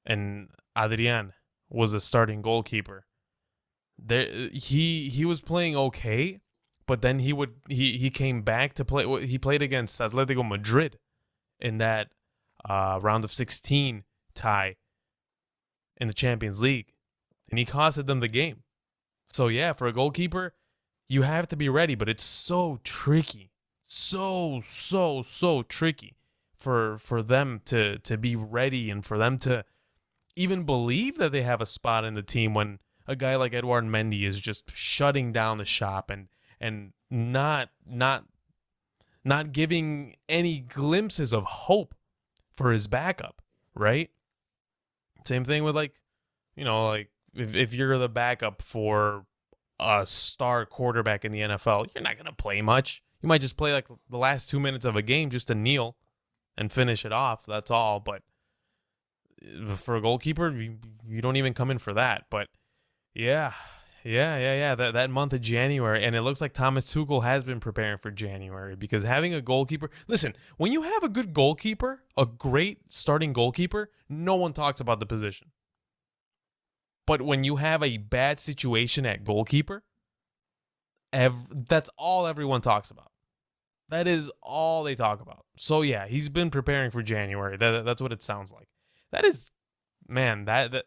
and Adrian was the starting goalkeeper. He was playing okay, but then he came back to play. He played against Atletico Madrid in that round of 16 tie in the Champions League, and he costed them the game. So yeah, for a goalkeeper, you have to be ready, but it's so tricky, so tricky for them to be ready and for them to even believe that they have a spot in the team when a guy like Edouard Mendy is just shutting down the shop and not giving any glimpses of hope for his backup, right? Same thing with like, like if you're the backup for a star quarterback in the NFL, you're not going to play much. You might just play like the last 2 minutes of a game just to kneel and finish it off. That's all. But for a goalkeeper, you don't even come in for that. But yeah. That month of January, and it looks like Thomas Tuchel has been preparing for January because having a goalkeeper. Listen, when you have a good goalkeeper, a great starting goalkeeper, no one talks about the position. But when you have a bad situation at goalkeeper, that's all everyone talks about. That is all they talk about. So yeah, he's been preparing for January. That's what it sounds like. That is, man. That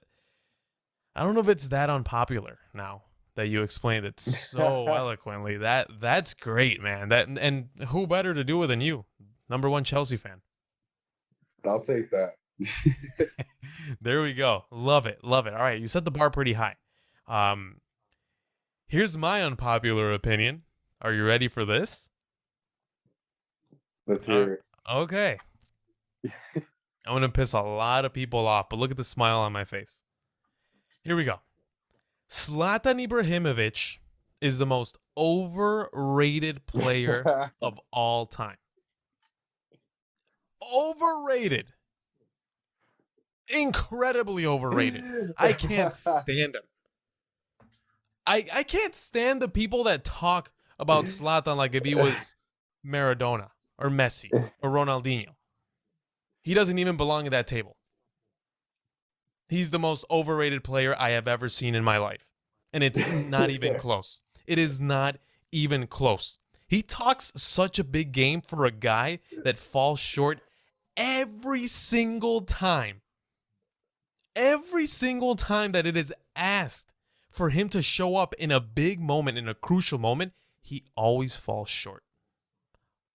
I don't know if it's that unpopular now that you explained it so eloquently. That's great, man. And who better to do it than you, number one Chelsea fan? I'll take that. There we go. Love it. All right, you set the bar pretty high. Here's my unpopular opinion. Are you ready for this? Let's hear it. Okay. I'm gonna piss a lot of people off, but look at the smile on my face. Here we go. Zlatan Ibrahimovic is the most overrated player of all time. Overrated. Incredibly overrated. I can't stand him. I can't stand the people that talk about Zlatan like if he was Maradona or Messi or Ronaldinho. He doesn't even belong at that table. He's the most overrated player I have ever seen in my life. And it's not even close. It is not even close. He talks such a big game for a guy that falls short every single time. Every single time that it is asked for him to show up in a big moment, in a crucial moment, he always falls short.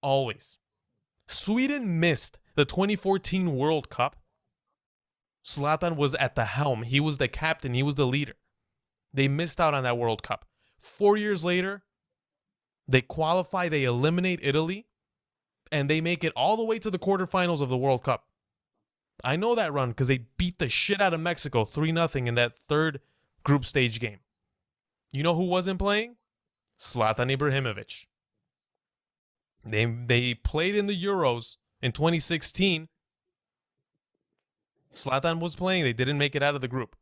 Always. Sweden missed the 2014 World Cup. Zlatan was at the helm. He was the captain. He was the leader. They missed out on that World Cup. 4 years later, they qualify, they eliminate Italy, and they make it all the way to the quarterfinals of the World Cup. I know that run because they beat the shit out of Mexico 3-0 in that third group stage game. You know who wasn't playing? Zlatan Ibrahimovic. They played in the Euros in 2016. Zlatan was playing. They didn't make it out of the group.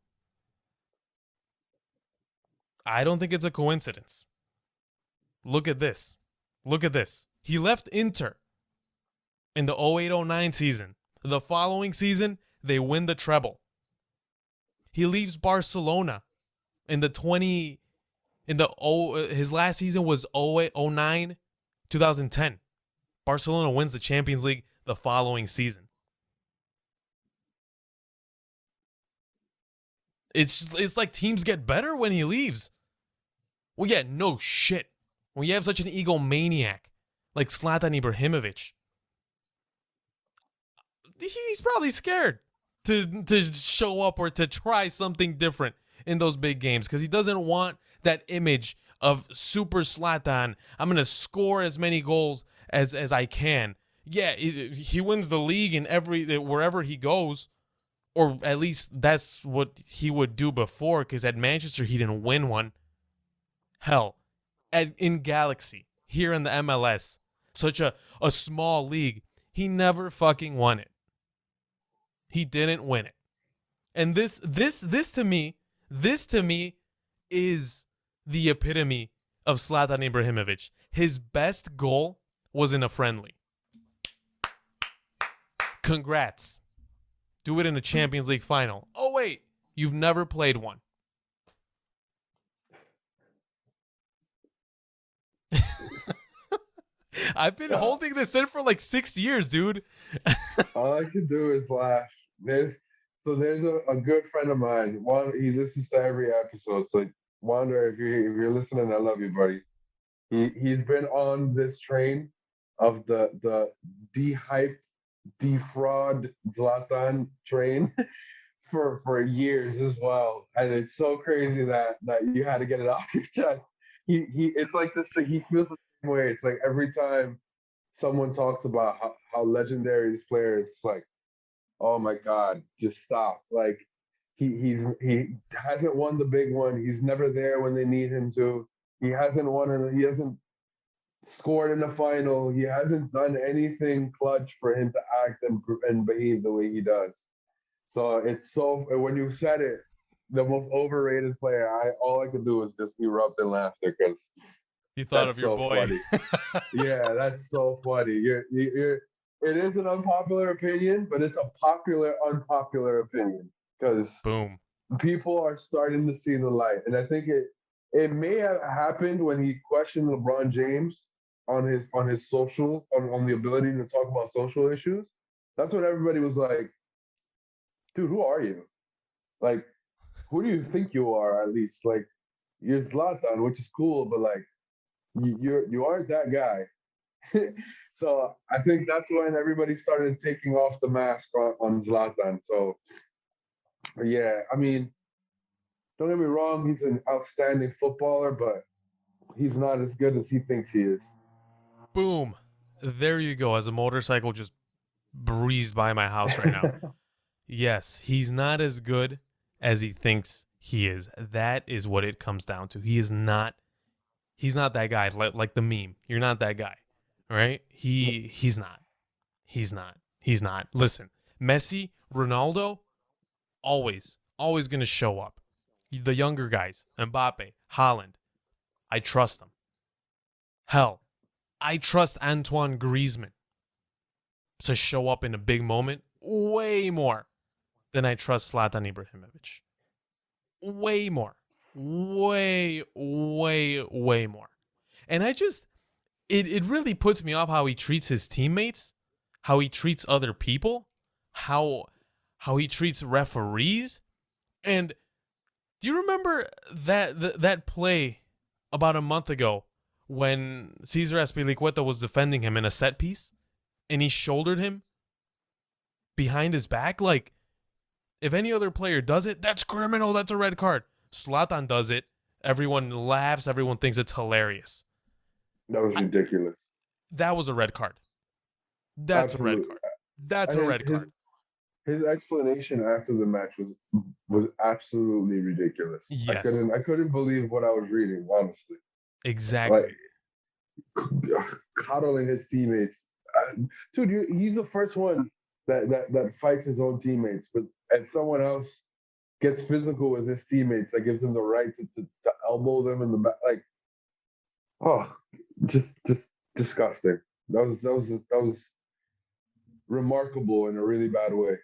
I don't think it's a coincidence. Look at this. He left Inter in the 08-09 season. The following season, they win the treble. He leaves Barcelona in his last season was 08-09, 2010. Barcelona wins the Champions League the following season. It's like teams get better when he leaves. Well, yeah, no shit. When you have such an egomaniac like Zlatan Ibrahimovic, he's probably scared to show up or to try something different in those big games because he doesn't want that image of super Zlatan. I'm going to score as many goals as I can. Yeah, he wins the league in wherever he goes, or at least that's what he would do before, because at Manchester he didn't win one. Hell, in Galaxy, here in the MLS, such a small league, he never fucking won it. He didn't win it. And this to me is the epitome of Zlatan Ibrahimovic. His best goal was in a friendly. Congrats. Do it in a Champions League final. Oh, wait. You've never played one. I've been holding this in for like 6 years, dude. All I can do is laugh. There's a good friend of mine. He listens to every episode. So Wander, if you're listening, I love you, buddy. He's been on this train of the de-hype, defraud Zlatan train for years as well. And it's so crazy that you had to get it off your chest. He it's like this. He feels the same way. It's like every time someone talks about how legendary this player is, it's like, oh my God, just stop. Like he hasn't won the big one. He's never there when they need him to. He hasn't scored in the final. He hasn't done anything clutch for him to act and behave the way he does. So it's so when you said it, the most overrated player. All I could do was just erupt in laughter because You thought that's of your so boy. funny. Yeah, that's so funny. You're. It is an unpopular opinion, but it's a popular unpopular opinion because Boom. people are starting to see the light, and I think it may have happened when he questioned LeBron James on his social on the ability to talk about social issues. That's when everybody was like, "Dude, who are you? Like, who do you think you are? At least like you're Zlatan, which is cool, but like you aren't that guy." So I think that's when everybody started taking off the mask on Zlatan. So yeah, I mean, don't get me wrong, he's an outstanding footballer, but he's not as good as he thinks he is. Boom. There you go. As a motorcycle just breezed by my house right now. Yes, he's not as good as he thinks he is. That is what it comes down to. He's not that guy like the meme. You're not that guy. Right? He's not. He's not. He's not. Listen, Messi, Ronaldo, always going to show up. The younger guys, Mbappe, Haaland, I trust them. Hell, I trust Antoine Griezmann to show up in a big moment way more than I trust Zlatan Ibrahimovic. Way more. Way more. And it really puts me off how he treats his teammates, how he treats other people, how he treats referees. And do you remember that play about a month ago when Cesar Azpilicueta was defending him in a set piece and he shouldered him behind his back? Like, if any other player does it, that's criminal. That's a red card. Zlatan does it. Everyone laughs. Everyone thinks it's hilarious. That was ridiculous. That was a red card. That's a red Absolutely. card. That's a red card. His explanation after the match was absolutely ridiculous. Yes. I couldn't believe what I was reading, honestly. Like Exactly. coddling his teammates. Dude, he's the first one that fights his own teammates, but if someone else gets physical with his teammates, that gives him the right to elbow them in the back. Like, oh, just disgusting. That was remarkable in a really bad way.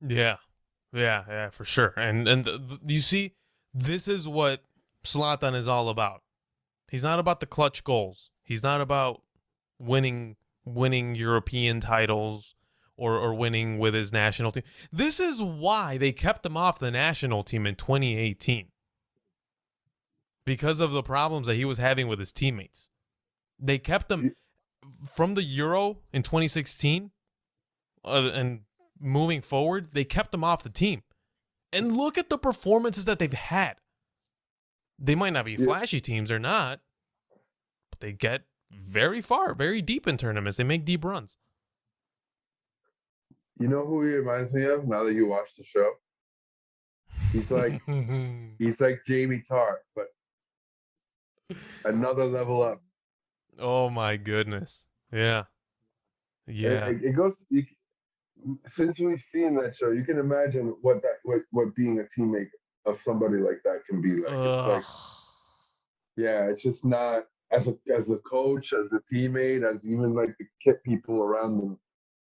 Yeah, for sure. And you see, this is what Zlatan is all about. He's not about the clutch goals. He's not about winning European titles or winning with his national team. This is why they kept him off the national team in 2018. Because of the problems that he was having with his teammates. They kept him from the Euro in 2016 and moving forward, they kept him off the team. And look at the performances that they've had. They might not be flashy teams or not, but they get very far, very deep in tournaments. They make deep runs. You know who he reminds me of now that you watch the show? He's like Jamie Tartt, but another level up. Oh my goodness. Yeah. It goes. Since we've seen that show, you can imagine what being a teammate of somebody like that can be like. It's like, yeah, it's just not as a coach, as a teammate, as even like the kid people around them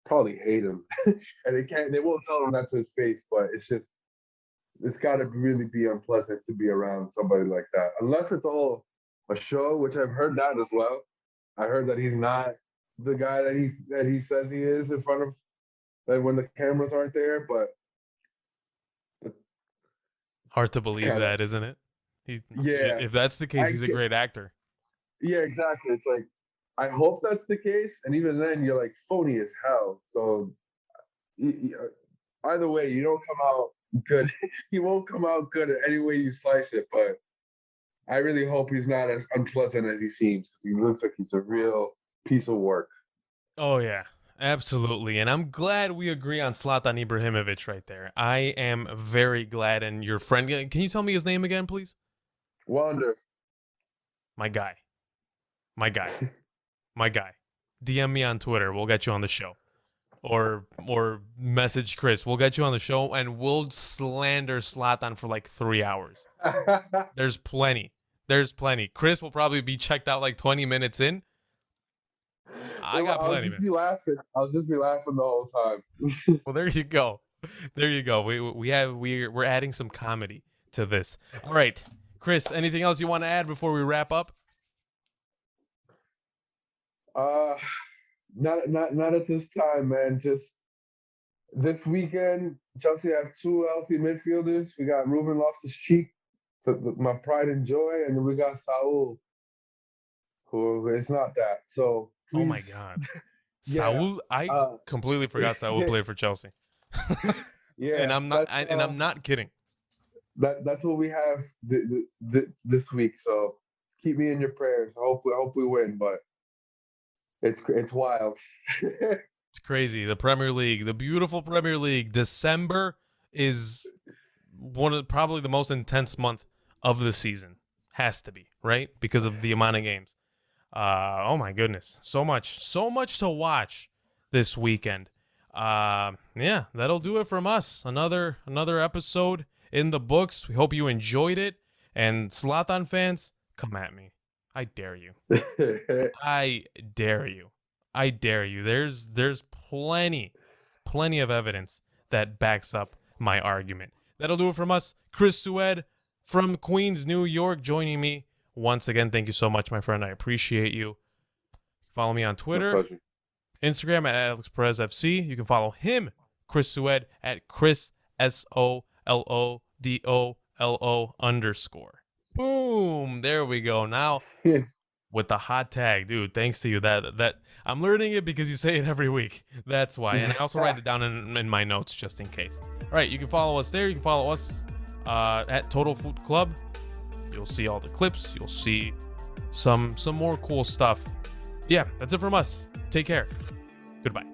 probably hate him, and they won't tell him that to his face, but it's got to really be unpleasant to be around somebody like that, unless it's all a show, which I've heard that as well. I heard that he's not the guy that he says he is in front of like when the cameras aren't there, but hard to believe kinda, that, isn't it? yeah, If that's the case, he's a great actor. yeah, exactly. It's like I hope that's the case, and even then, you're like phony as hell. So either way, you don't come out good. You won't come out good any way you slice it. But I really hope he's not as unpleasant as he seems. He looks like he's a real piece of work. Oh yeah. Absolutely. And I'm glad we agree on Zlatan Ibrahimovic right there. I am very glad. And your friend, can you tell me his name again, please? Wonder. My guy. My guy. My guy. DM me on Twitter. We'll get you on the show. Or message Chris. We'll get you on the show and we'll slander Zlatan for like 3 hours. There's plenty. There's plenty. Chris will probably be checked out like 20 minutes in. I got plenty, man. I'll just be laughing the whole time. Well, there you go. There you go. We're adding some comedy to this. All right, Chris. Anything else you want to add before we wrap up? Not at this time, man. Just this weekend, Chelsea have two healthy midfielders. We got Ruben Loftus-Cheek, my pride and joy, and then we got Saul, who is not that. So please. Oh my God, Yeah, Saul! I completely forgot Saul played for Chelsea. yeah, and I'm not kidding. That's what we have this week. So keep me in your prayers. I hope we win, but it's wild. It's crazy. The Premier League, the beautiful Premier League. December is probably the most intense month of the season. Has to be, right? Because of the amount of games. Oh my goodness. So much to watch this weekend. Yeah, that'll do it from us. Another episode in the books. We hope you enjoyed it. And Zlatan fans, come at me. I dare you. I dare you. I dare you. There's plenty of evidence that backs up my argument. That'll do it from us. Chris Sued from Queens, New York, joining me once again. Thank you so much, my friend. I appreciate you. Follow me on Twitter, Instagram at Alex Perez FC. You can follow him, Chris Sued, at Chris SOLODOLO _. Boom. There we go. Now with the hot tag, dude, thanks to you. That I'm learning it because you say it every week. That's why. And I also write it down in my notes just in case. All right, you can follow us there. You can follow us at Total Food Club. You'll see all the clips. You'll see some more cool stuff. Yeah, that's it from us. Take care. Goodbye.